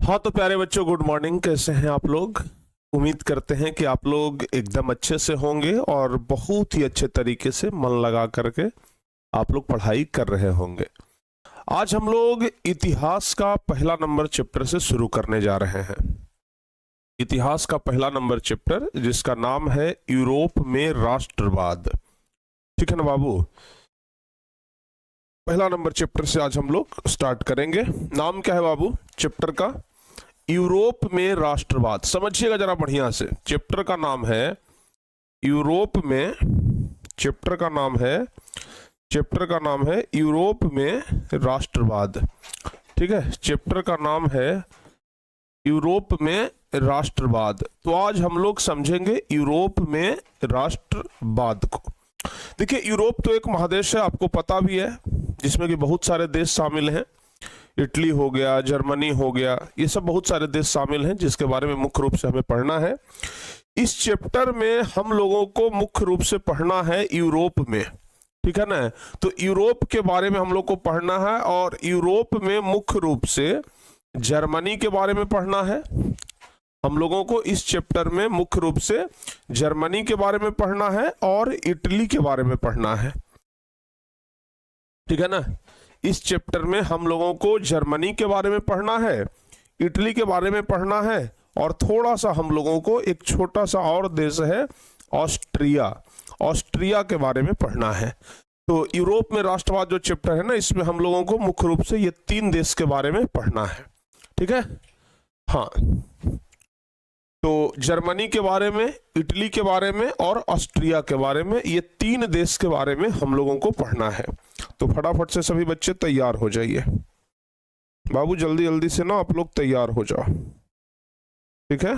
हाँ तो प्यारे बच्चों, गुड मॉर्निंग। कैसे हैं आप लोग? उम्मीद करते हैं कि आप लोग एकदम अच्छे से होंगे और बहुत ही अच्छे तरीके से मन लगा करके आप लोग पढ़ाई कर रहे होंगे। आज हम लोग इतिहास का पहला नंबर चैप्टर से शुरू करने जा रहे हैं। इतिहास का पहला नंबर चैप्टर जिसका नाम है यूरोप में राष्ट्रवाद। ठीक है ना बाबू? पहला नंबर चैप्टर से आज हम लोग स्टार्ट करेंगे। नाम क्या है बाबू चैप्टर का? यूरोप में राष्ट्रवाद। समझिएगा जरा बढ़िया से। चैप्टर का नाम है यूरोप में, चैप्टर का नाम है यूरोप में राष्ट्रवाद। ठीक है, चैप्टर का नाम है यूरोप में राष्ट्रवाद। तो आज हम लोग समझेंगे यूरोप में राष्ट्रवाद को। देखिए, यूरोप तो एक महादेश है, आपको पता भी है, जिसमें कि बहुत सारे देश शामिल हैं। इटली हो गया, जर्मनी हो गया, ये सब बहुत सारे देश शामिल हैं जिसके बारे में मुख्य रूप से हमें पढ़ना है। इस चैप्टर में हम लोगों को मुख्य रूप से पढ़ना है यूरोप में। ठीक है ना? तो यूरोप के बारे में हम लोग को पढ़ना है और यूरोप में मुख्य रूप से जर्मनी के बारे में पढ़ना है। हम लोगों को इस चैप्टर में मुख्य रूप से जर्मनी के बारे में पढ़ना है और इटली के बारे में पढ़ना है। ठीक है ना? इस चैप्टर में हम लोगों को जर्मनी के बारे में पढ़ना है, इटली के बारे में पढ़ना है और थोड़ा सा हम लोगों को एक छोटा सा और देश है ऑस्ट्रिया, ऑस्ट्रिया के बारे में पढ़ना है। तो यूरोप में राष्ट्रवाद जो चैप्टर है ना, इसमें हम लोगों को मुख्य रूप से ये तीन देश के बारे में पढ़ना है। ठीक है? हाँ, तो जर्मनी के बारे में, इटली के बारे में और ऑस्ट्रिया के बारे में, ये तीन देश के बारे में हम लोगों को पढ़ना है। तो फटाफट से सभी बच्चे तैयार हो जाइए बाबू, जल्दी जल्दी से ना आप लोग तैयार हो जाओ। ठीक है?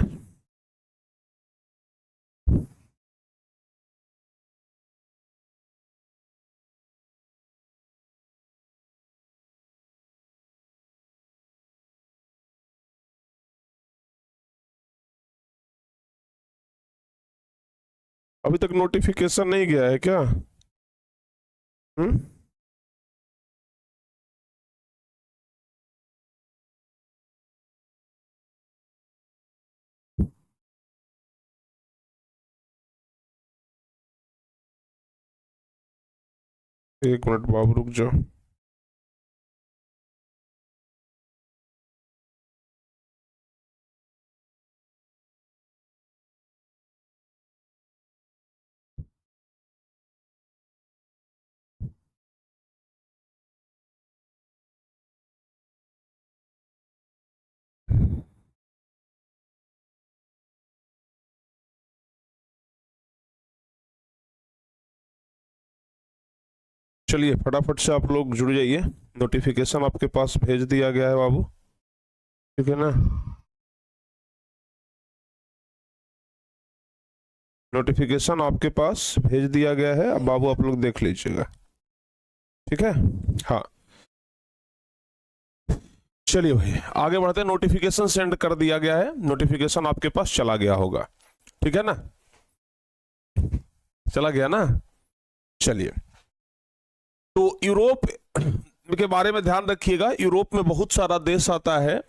अभी तक नोटिफिकेशन नहीं गया है क्या? हम्म, एक मिनट बाबू, रुक जाओ। चलिए फटाफट से आप लोग जुड़ जाइए। नोटिफिकेशन आपके पास भेज दिया गया है बाबू। ठीक है ना? नोटिफिकेशन आपके पास भेज दिया गया है, अब बाबू आप लोग देख लीजिएगा। ठीक है? हाँ, चलिए भाई आगे बढ़ते हैं। नोटिफिकेशन सेंड कर दिया गया है, नोटिफिकेशन आपके पास चला गया होगा। ठीक है ना? चला गया ना? चलिए, तो यूरोप के बारे में ध्यान रखिएगा। यूरोप में बहुत सारा देश आता है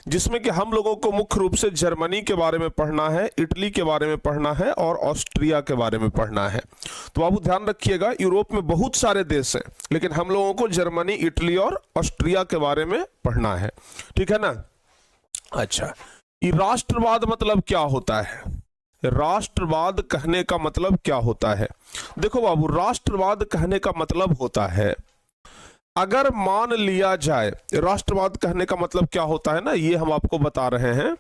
जिसमें कि हम लोगों को मुख्य रूप से जर्मनी के बारे में पढ़ना है, इटली के बारे में पढ़ना है और ऑस्ट्रिया के बारे में पढ़ना है। तो बाबू ध्यान रखिएगा, यूरोप में बहुत सारे देश हैं लेकिन हम लोगों को जर्मनी, इटली और ऑस्ट्रिया के बारे में पढ़ना है। ठीक है ना? अच्छा, ये राष्ट्रवाद मतलब क्या होता है? राष्ट्रवाद कहने का मतलब क्या होता है? देखो बाबू, राष्ट्रवाद कहने का मतलब होता है, अगर मान लिया जाए, राष्ट्रवाद कहने का मतलब क्या होता है ना, ये हम आपको बता रहे हैं।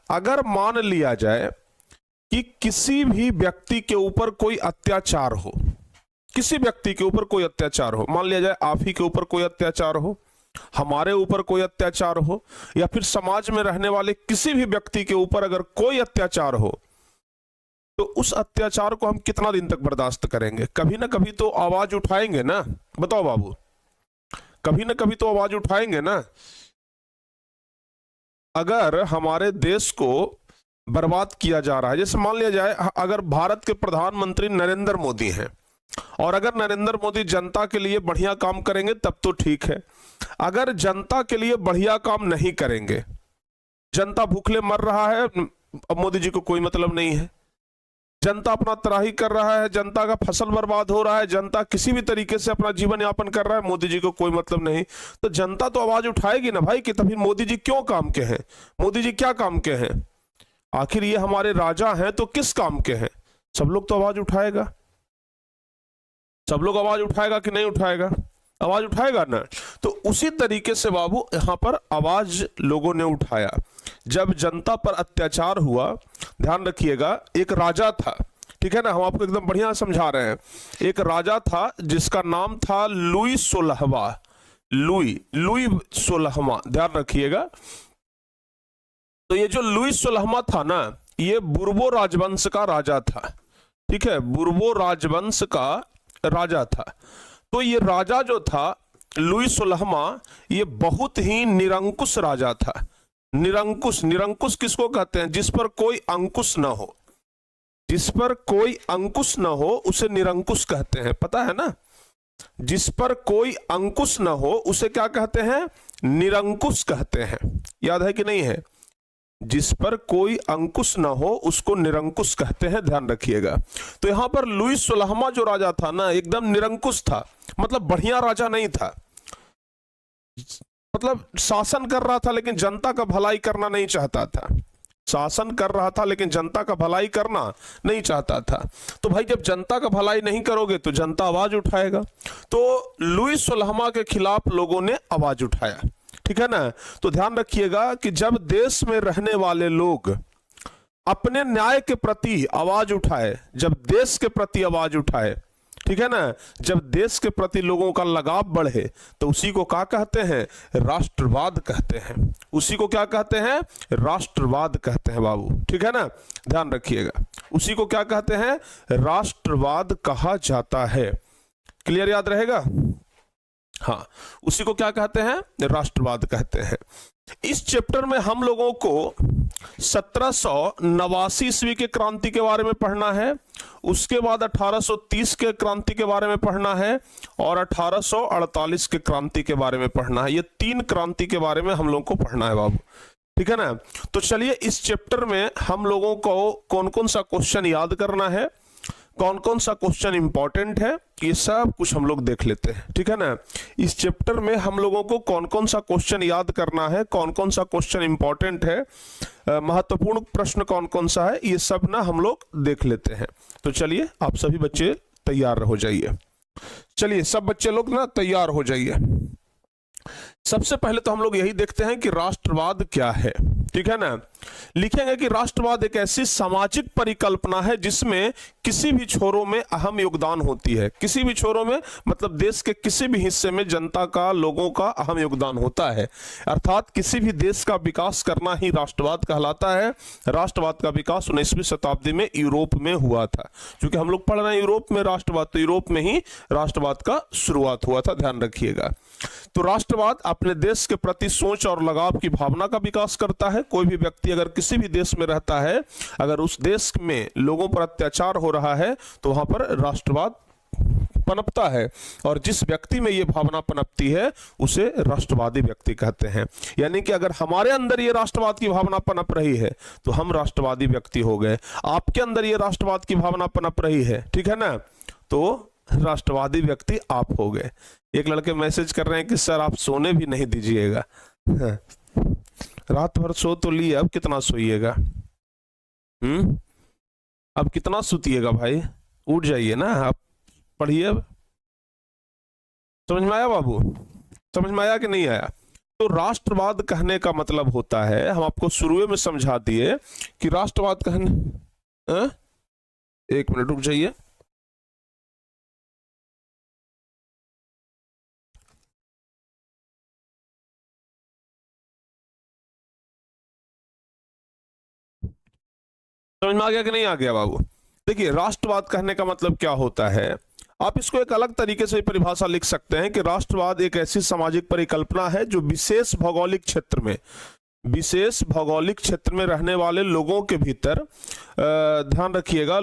अगर मान लिया जाए कि किसी भी व्यक्ति के ऊपर कोई अत्याचार हो, किसी व्यक्ति के ऊपर कोई अत्याचार हो, मान लिया जाए आप ही के ऊपर कोई अत्याचार हो, हमारे ऊपर कोई अत्याचार हो, या फिर समाज में रहने वाले किसी भी व्यक्ति के ऊपर अगर कोई अत्याचार हो, तो उस अत्याचार को हम कितना दिन तक बर्दाश्त करेंगे? कभी ना कभी तो आवाज उठाएंगे ना। बताओ बाबू, कभी ना कभी तो आवाज उठाएंगे ना। अगर हमारे देश को बर्बाद किया जा रहा है, जैसे मान लिया जाए अगर भारत के प्रधानमंत्री नरेंद्र मोदी हैं और अगर नरेंद्र मोदी जनता के लिए बढ़िया काम करेंगे तब तो ठीक है। अगर जनता के लिए बढ़िया काम नहीं करेंगे जनता भूखले मर रहा है, अब मोदी जी को कोई मतलब नहीं है। जनता अपना तराही कर रहा है, जनता का फसल बर्बाद हो रहा है, जनता किसी भी तरीके से अपना जीवन यापन कर रहा है, मोदी जी को कोई मतलब नहीं। तो जनता तो आवाज उठाएगी ना भाई कि तभी मोदी जी क्यों काम के हैं, मोदी जी क्या काम के हैं, आखिर ये हमारे राजा हैं तो किस काम के हैं। सब लोग तो आवाज उठाएगा, सब लोग आवाज उठाएगा कि नहीं उठाएगा, आवाज उठाएगा ना। तो उसी तरीके से बाबू यहां पर आवाज लोगों ने उठाया जब जनता पर अत्याचार हुआ। ध्यान रखिएगा, एक राजा था, ठीक है ना, हम आपको एकदम बढ़िया समझा रहे हैं। एक राजा था जिसका नाम था लुई 16वां, लुई 16वां, ध्यान रखिएगा। तो ये जो लुई 16वां था ना, ये बुर्बो राजवंश का राजा था, ठीक है, बुर्बो राजवंश का राजा था। तो ये राजा जो था लुई 16वां, ये बहुत ही निरंकुश राजा था। निरंकुश, निरंकुश किसको कहते हैं, जिस पर कोई अंकुश ना हो, जिस पर कोई अंकुश ना हो उसे निरंकुश कहते हैं, पता है ना। जिस पर कोई अंकुश ना हो उसे क्या कहते हैं, निरंकुश कहते हैं, याद है कि नहीं है। जिस पर कोई अंकुश ना हो उसको निरंकुश कहते हैं, ध्यान रखिएगा। तो यहां पर लुई 16वां जो राजा था ना, एकदम निरंकुश था, मतलब बढ़िया राजा नहीं था, मतलब शासन कर रहा था लेकिन जनता का भलाई करना नहीं चाहता था, शासन कर रहा था लेकिन जनता का भलाई करना नहीं चाहता था। तो भाई जब जनता का भलाई नहीं करोगे तो जनता आवाज उठाएगा। तो लुई 16वां के खिलाफ लोगों ने आवाज उठाया, ठीक है ना। तो ध्यान रखिएगा कि जब देश में रहने वाले लोग अपने न्याय के प्रति आवाज उठाए, जब देश के प्रति आवाज उठाए, ठीक है ना, जब देश के प्रति लोगों का लगाव बढ़े तो उसी को क्या कहते हैं, राष्ट्रवाद कहते हैं। उसी को क्या कहते हैं, राष्ट्रवाद कहते हैं बाबू, ठीक है ना, ध्यान रखिएगा। उसी को क्या कहते हैं, राष्ट्रवाद कहा जाता है। क्लियर, याद रहेगा। हाँ, उसी को क्या कहते हैं, राष्ट्रवाद कहते हैं। इस चैप्टर में हम लोगों को 1789 ईस्वी के क्रांति के बारे में पढ़ना है, उसके बाद 1830 के क्रांति के बारे में पढ़ना है और 1848 के क्रांति के बारे में पढ़ना है। ये 3 क्रांति के बारे में हम लोगों को पढ़ना है बाबू, ठीक है ना। तो चलिए इस चैप्टर में हम लोगों को कौन कौन सा क्वेश्चन याद करना है, कौन कौन सा क्वेश्चन इंपॉर्टेंट है, ये सब कुछ हम लोग देख लेते हैं, ठीक है ना। इस चैप्टर में हम लोगों को कौन कौन सा क्वेश्चन याद करना है, कौन कौन सा क्वेश्चन इंपॉर्टेंट है, महत्वपूर्ण प्रश्न कौन कौन सा है, ये सब ना हम लोग देख लेते हैं। तो चलिए आप सभी बच्चे तैयार हो जाइए। चलिए सब बच्चे लोग ना तैयार हो जाइए। सबसे पहले तो हम लोग यही देखते हैं कि राष्ट्रवाद क्या है, ठीक है ना। लिखेंगे कि राष्ट्रवाद एक ऐसी सामाजिक परिकल्पना है जिसमें किसी भी छोरों में अहम योगदान होती है। किसी भी छोरों में मतलब देश के किसी भी हिस्से में जनता का, लोगों का अहम योगदान होता है। अर्थात किसी भी देश का विकास करना ही राष्ट्रवाद कहलाता है। राष्ट्रवाद का विकास 19वीं शताब्दी में यूरोप में हुआ था। क्योंकि हम लोग पढ़ रहे हैं यूरोप में राष्ट्रवाद, तो यूरोप में ही राष्ट्रवाद का शुरुआत हुआ था, ध्यान रखिएगा। तो राष्ट्रवाद अपने देश के प्रति सोच और लगाव की भावना का विकास करता है। कोई भी व्यक्ति अगर किसी भी देश में रहता है, अगर उस देश में लोगों पर अत्याचार हो रहा है तो वहां पर राष्ट्रवाद पनपता है, और जिस व्यक्ति में यह भावना पनपती है उसे राष्ट्रवादी व्यक्ति कहते हैं। यानी कि अगर हमारे अंदर ये राष्ट्रवाद की भावना पनप रही है तो हम राष्ट्रवादी व्यक्ति हो गए। आपके अंदर ये राष्ट्रवाद की भावना पनप रही है, ठीक है ना, तो राष्ट्रवादी व्यक्ति आप हो गए। एक लड़के मैसेज कर रहे हैं कि सर आप सोने भी नहीं दीजिएगा। रात भर सो तो लिए, अब कितना सोइएगा, अब कितना सुतिएगा भाई, उठ जाइए ना, आप पढ़िए। अब समझ में आया बाबू, समझ में आया कि नहीं आया। तो राष्ट्रवाद कहने का मतलब होता है, हम आपको शुरू में समझा दिए कि राष्ट्रवाद कहने, एक मिनट रुक जाइए। समझ में आ गया कि नहीं आ गया बाबू। देखिए राष्ट्रवाद कहने का मतलब क्या होता है, आप इसको एक अलग तरीके से परिभाषा लिख सकते हैं कि राष्ट्रवाद एक ऐसी सामाजिक परिकल्पना है जो विशेष भौगोलिक क्षेत्र में रहने वाले लोगों के भीतर, ध्यान रखिएगा,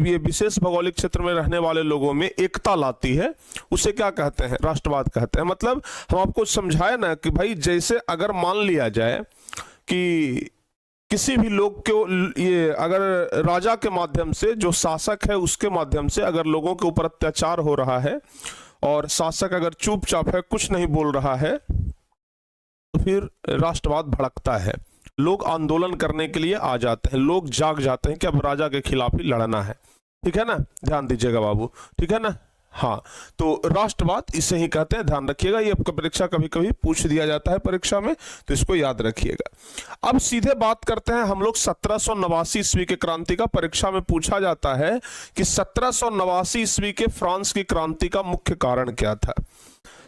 ये विशेष भौगोलिक क्षेत्र में रहने वाले लोगों में एकता लाती है, उसे क्या कहते हैं, राष्ट्रवाद कहते हैं। मतलब हम आपको समझाए ना कि भाई जैसे अगर मान लिया जाए कि किसी भी लोग को ये अगर राजा के माध्यम से, जो शासक है उसके माध्यम से अगर लोगों के ऊपर अत्याचार हो रहा है और शासक अगर चुपचाप है, कुछ नहीं बोल रहा है, तो फिर राष्ट्रवाद भड़कता है, लोग आंदोलन करने के लिए आ जाते हैं, लोग जाग जाते हैं कि अब राजा के खिलाफ ही लड़ना है। ठीक है ना, ध्यान दीजिएगा बाबू, ठीक है ना। हाँ, तो राष्ट्रवाद इसे ही कहते हैं, ध्यान रखिएगा, ये आपका परीक्षा कभी कभी पूछ दिया जाता है परीक्षा में, तो इसको याद रखिएगा। अब सीधे बात करते हैं हम लोग 1789 ईस्वी के क्रांति का। परीक्षा में पूछा जाता है कि 1789 ईस्वी के फ्रांस की क्रांति का मुख्य कारण क्या था।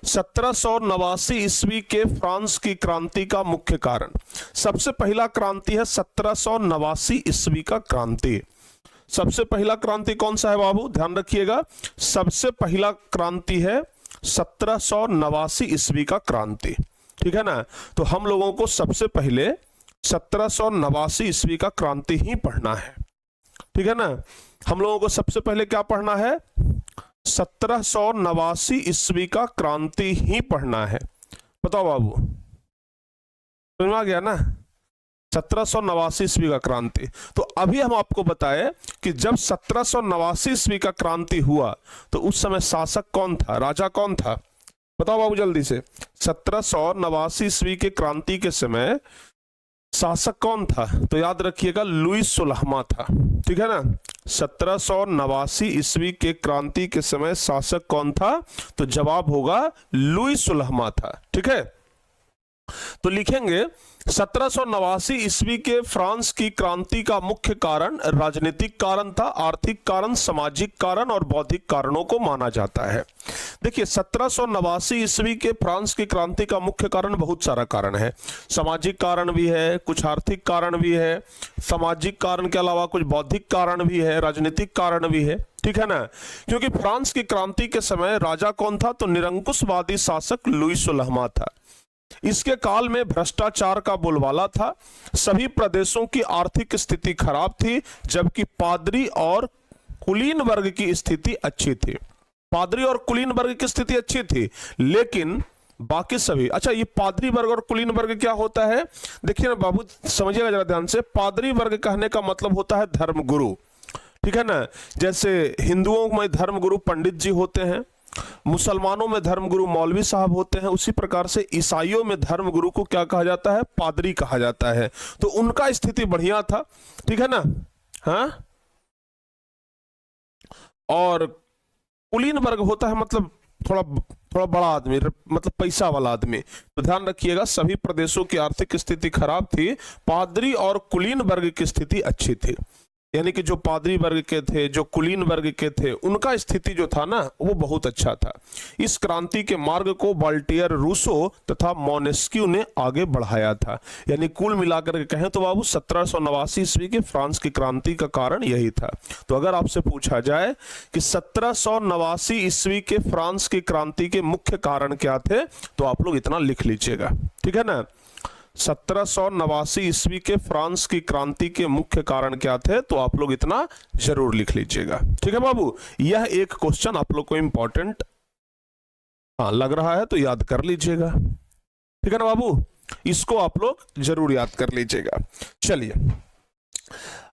1789 ईस्वी के फ्रांस की क्रांति का मुख्य कारण, सबसे पहला क्रांति है 1789 ईस्वी का क्रांति। सबसे पहला क्रांति कौन सा है बाबू, ध्यान रखिएगा, सबसे पहला क्रांति है 1789 ईस्वी का क्रांति। ठीक है ना, तो हम लोगों को सबसे पहले 1789 ईस्वी का क्रांति ही पढ़ना है। ठीक है ना, हम लोगों को सबसे पहले क्या पढ़ना है, 1789 ईस्वी का क्रांति ही पढ़ना है। बताओ बाबू, समझ में आ गया ना, 1789 ईस्वी का क्रांति। तो अभी हम आपको बताएं कि जब 1789 ईस्वी का क्रांति हुआ तो उस समय शासक कौन था, राजा कौन था, बताओ बाबू जल्दी से। 1789 ईस्वी के क्रांति के समय शासक कौन था, तो याद रखिएगा लुई सुलहमा था। ठीक है ना, 1789 ईस्वी के क्रांति के समय शासक कौन था, तो जवाब होगा लुई सुलहमा था। ठीक है, तो लिखेंगे 1789 ईस्वी के फ्रांस की क्रांति का मुख्य कारण राजनीतिक कारण था, आर्थिक कारण, सामाजिक कारण और बौद्धिक कारणों को माना जाता है। देखिए 1789 ईस्वी के फ्रांस की क्रांति का मुख्य कारण बहुत सारा कारण है, सामाजिक कारण भी है, कुछ आर्थिक कारण भी है, सामाजिक कारण के अलावा कुछ बौद्धिक कारण भी है, राजनीतिक कारण भी है। ठीक है ना, क्योंकि फ्रांस की क्रांति के समय राजा कौन था, तो निरंकुशवादी शासक लुई सुलहमा था। इसके काल में भ्रष्टाचार का बोलबाला था, सभी प्रदेशों की आर्थिक स्थिति खराब थी, जबकि पादरी और कुलीन वर्ग की स्थिति अच्छी थी। पादरी और कुलीन वर्ग की स्थिति अच्छी थी, लेकिन बाकी सभी, अच्छा ये पादरी वर्ग और कुलीन वर्ग क्या होता है, देखिए ना बाबू, समझिएगा जरा ध्यान से। पादरी वर्ग कहने का मतलब होता है धर्मगुरु। ठीक है ना, जैसे हिंदुओं में धर्मगुरु पंडित जी होते हैं, मुसलमानों में धर्मगुरु मौलवी साहब होते हैं, उसी प्रकार से ईसाइयों में धर्मगुरु को क्या कहा जाता है, पादरी कहा जाता है। तो उनका स्थिति बढ़िया था। ठीक है ना, हाँ, और कुलीन वर्ग होता है मतलब थोड़ा बड़ा आदमी, मतलब पैसा वाला आदमी। तो ध्यान रखिएगा, सभी प्रदेशों की आर्थिक स्थिति खराब थी, पादरी और कुलीन वर्ग की स्थिति अच्छी थी। यानी कि जो पादरी वर्ग के थे, जो कुलीन वर्ग के थे, उनका स्थिति जो था ना वो बहुत अच्छा था। इस क्रांति के मार्ग को वॉल्टेयर, रूसो तथा मोनेस्क्यू ने आगे बढ़ाया था। यानी कुल मिलाकर के कहें तो बाबू 1789 ईस्वी की फ्रांस की क्रांति का कारण यही था। तो अगर आपसे पूछा जाए कि 1789 ईस्वी के फ्रांस की क्रांति के मुख्य कारण क्या थे, तो आप लोग इतना लिख लीजिएगा। ठीक है ना, 1789 ईस्वी के फ्रांस की क्रांति के मुख्य कारण क्या थे, तो आप लोग इतना जरूर लिख लीजिएगा। ठीक है बाबू, यह एक क्वेश्चन आप लोग को इंपॉर्टेंट लग रहा है तो याद कर लीजिएगा। ठीक है ना बाबू, इसको आप लोग जरूर याद कर लीजिएगा। चलिए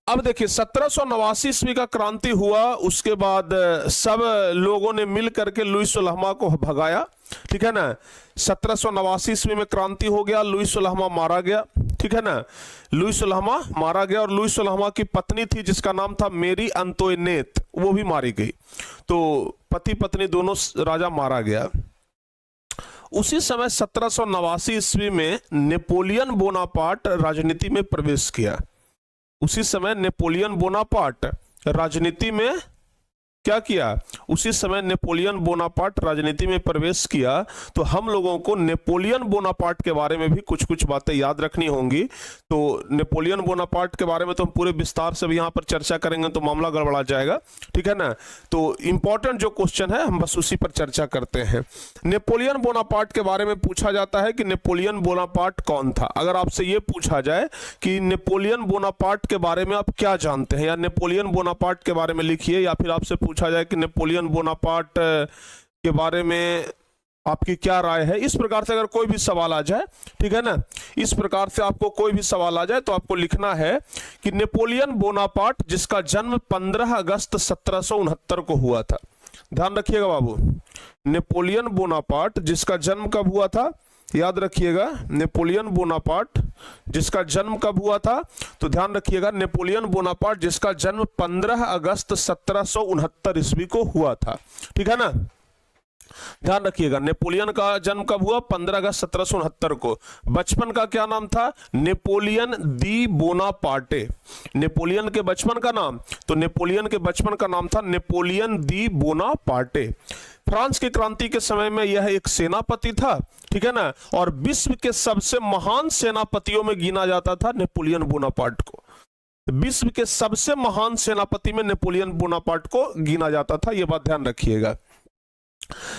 अब देखिए 1789 ईस्वी का क्रांति हुआ, उसके बाद सब लोगों ने मिल करके लुई सुलहमा को भगाया। ठीक है ना, 1789 ईस्वी में क्रांति हो गया, लुई सुलहमा मारा गया। ठीक है ना, लुई सुलहमा मारा गया और लुई सुलहमा की पत्नी थी जिसका नाम था मेरी अंतोइनेत, वो भी मारी गई। तो पति पत्नी दोनों राजा मारा गया। उसी समय 1789 ईस्वी में नेपोलियन बोनापार्ट राजनीति में प्रवेश किया। उसी समय नेपोलियन बोनापार्ट राजनीति में क्या किया, उसी समय नेपोलियन बोनापार्ट राजनीति में प्रवेश किया। तो हम लोगों को नेपोलियन बोनापार्ट के बारे में भी कुछ कुछ बातें याद रखनी होंगी। तो नेपोलियन बोनापार्ट के बारे में तो हम पूरे विस्तार से भी यहाँ पर चर्चा करेंगे तो मामला गड़बड़ा जाएगा। ठीक है ना, तो इंपॉर्टेंट जो क्वेश्चन है हम बस उसी पर चर्चा करते हैं। नेपोलियन बोनापार्ट के बारे में पूछा जाता है कि नेपोलियन बोनापार्ट कौन था। अगर आपसे ये पूछा जाए कि नेपोलियन बोनापार्ट के बारे में आप क्या जानते हैं, या नेपोलियन बोनापार्ट के बारे में लिखिए, या फिर आपसे पूछा जाए कि नेपोलियन बोनापार्ट के बारे में आपकी क्या राय है? इस प्रकार से अगर कोई भी सवाल आ जाए, ठीक है ना, इस प्रकार से आपको कोई भी सवाल आ जाए तो आपको लिखना है कि नेपोलियन बोनापार्ट जिसका जन्म 15 अगस्त 1769 को हुआ था। ध्यान रखिएगा बाबू, नेपोलियन बोनापार्ट जिसका जन्म कब हुआ था, याद रखिएगा, नेपोलियन बोनापार्ट जिसका जन्म कब हुआ था, तो ध्यान रखिएगा नेपोलियन बोनापार्ट जिसका जन्म 15 अगस्त 1769 ईस्वी को हुआ था, ठीक है ना। ध्यान रखिएगा नेपोलियन का जन्म कब हुआ, 15 अगस्त 1769 को। बचपन का क्या नाम था, नेपोलियन दी बोनापार्टे। नेपोलियन के बचपन का नाम, तो नेपोलियन के बचपन का नाम था नेपोलियन दी बोनापार्टे। फ्रांस की क्रांति के समय में यह एक सेनापति था, ठीक है ना, और विश्व के सबसे महान सेनापतियों में गिना जाता था नेपोलियन बोनापार्ट को। विश्व के सबसे महान सेनापति में नेपोलियन बोनापार्ट को गिना जाता था, यह बात ध्यान रखिएगा।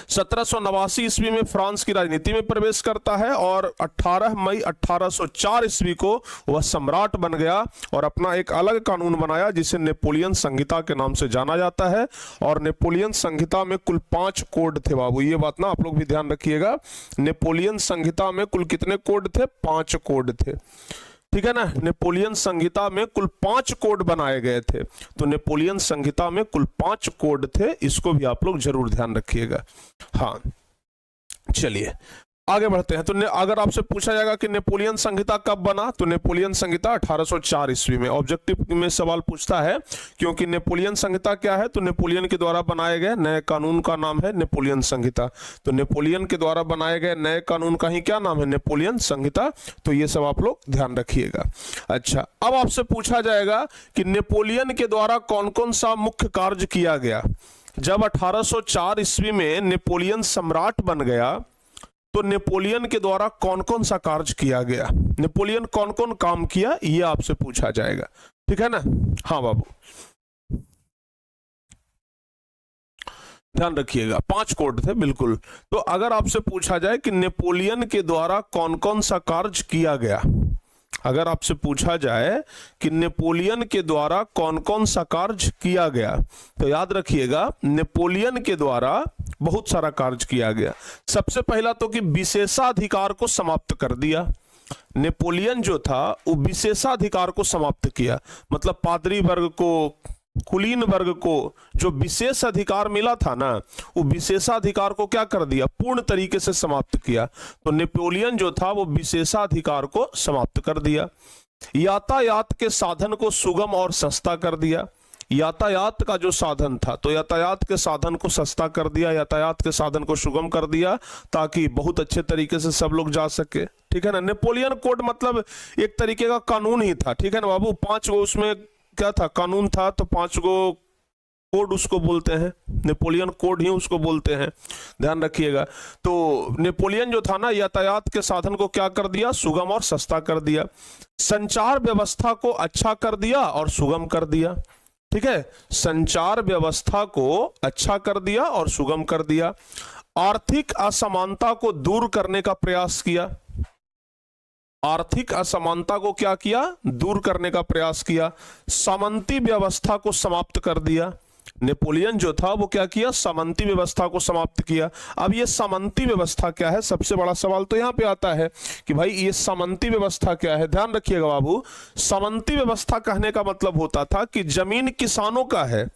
1789 ईस्वी में फ्रांस की राजनीति में प्रवेश करता है और 18 मई 1804 ईस्वी को वह सम्राट बन गया और अपना एक अलग कानून बनाया जिसे नेपोलियन संहिता के नाम से जाना जाता है। और नेपोलियन संहिता में कुल 5 कोड थे बाबू, ये बात ना आप लोग भी ध्यान रखिएगा। नेपोलियन संहिता में कुल कितने कोड थे, 5 कोड थे, ठीक है ना। नेपोलियन संहिता में कुल 5 कोड बनाए गए थे, तो नेपोलियन संहिता में कुल 5 कोड थे, इसको भी आप लोग जरूर ध्यान रखिएगा। हाँ चलिए आगे बढ़ते हैं। तो अगर आपसे पूछा जाएगा कि नेपोलियन संहिता कब बना, तो नेपोलियन संहिता 1804 ईस्वी में। ऑब्जेक्टिव में सवाल पूछता है क्योंकि नेपोलियन संहिता क्या है, तो नेपोलियन के द्वारा बनाए गए नए कानून का नाम है नेपोलियन संहिता। तो नेपोलियन के द्वारा बनाए गए नए कानून का ही क्या नाम है, नेपोलियन संहिता। तो ये सब आप लोग ध्यान रखिएगा। अच्छा, अब आपसे पूछा जाएगा कि नेपोलियन के द्वारा कौन कौन सा मुख्य कार्य किया गया। जब 1804 ईस्वी में नेपोलियन सम्राट बन गया तो नेपोलियन के द्वारा कौन कौन सा कार्य किया गया, नेपोलियन कौन कौन काम किया, ये आपसे पूछा जाएगा, ठीक है ना। हाँ बाबू ध्यान रखिएगा, 5 कोड थे बिल्कुल। तो अगर आपसे पूछा जाए कि नेपोलियन के द्वारा कौन कौन सा कार्य किया गया, अगर आपसे पूछा जाए कि नेपोलियन के द्वारा कौन कौन सा कार्य किया गया, तो याद रखिएगा नेपोलियन के द्वारा बहुत सारा कार्य किया गया। सबसे पहला तो कि विशेषाधिकार को समाप्त कर दिया। नेपोलियन जो था वो विशेषाधिकार को समाप्त किया, मतलब पादरी वर्ग को, कुलीन वर्ग को जो विशेष अधिकार मिला था ना, वो विशेषाधिकार को क्या कर दिया, पूर्ण तरीके से समाप्त किया। तो नेपोलियन जो था वो विशेषाधिकार को समाप्त कर दिया। यातायात के साधन को सुगम और सस्ता कर दिया। यातायात का जो साधन था, तो यातायात के साधन को सस्ता कर दिया, यातायात के साधन को सुगम कर दिया ताकि बहुत अच्छे तरीके से सब लोग जा सके, ठीक है ना। नेपोलियन कोड मतलब एक तरीके का कानून ही था, ठीक है ना बाबू। 5 गो उसमें क्या था, कानून था, तो 5 गो कोड उसको बोलते हैं, नेपोलियन कोड ही उसको बोलते हैं, ध्यान रखिएगा। तो नेपोलियन जो था ना, यातायात के साधन को क्या कर दिया, सुगम और सस्ता कर दिया। संचार व्यवस्था को अच्छा कर दिया और सुगम कर दिया, ठीक है, संचार व्यवस्था को अच्छा कर दिया और सुगम कर दिया। आर्थिक असमानता को दूर करने का प्रयास किया। आर्थिक असमानता को क्या किया, दूर करने का प्रयास किया। सामंती व्यवस्था को समाप्त कर दिया। नेपोलियन जो था वो क्या किया, सामंती व्यवस्था को समाप्त किया। अब ये सामंती व्यवस्था क्या है, सबसे बड़ा सवाल तो यहां पे आता है कि भाई ये सामंती व्यवस्था क्या है। ध्यान रखिएगा बाबू, सामंती व्यवस्था कहने का मतलब होता था कि जमीन किसानों का है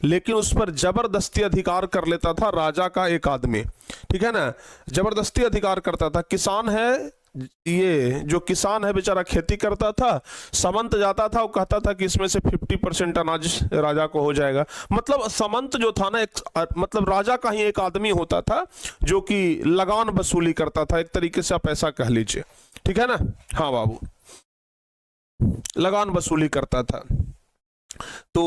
लेकिन उस पर जबरदस्ती अधिकार कर लेता था राजा का एक आदमी, ठीक है ना, जबरदस्ती अधिकार करता था। किसान है, ये जो किसान है बेचारा खेती करता था, सामंत जाता था, वो कहता था कि इसमें से 50% अनाज राजा को हो जाएगा। मतलब सामंत जो था ना, एक मतलब राजा का ही एक आदमी होता था जो कि लगान वसूली करता था, एक तरीके से आप ऐसा कह लीजिए, ठीक है ना। हाँ बाबू, लगान वसूली करता था। तो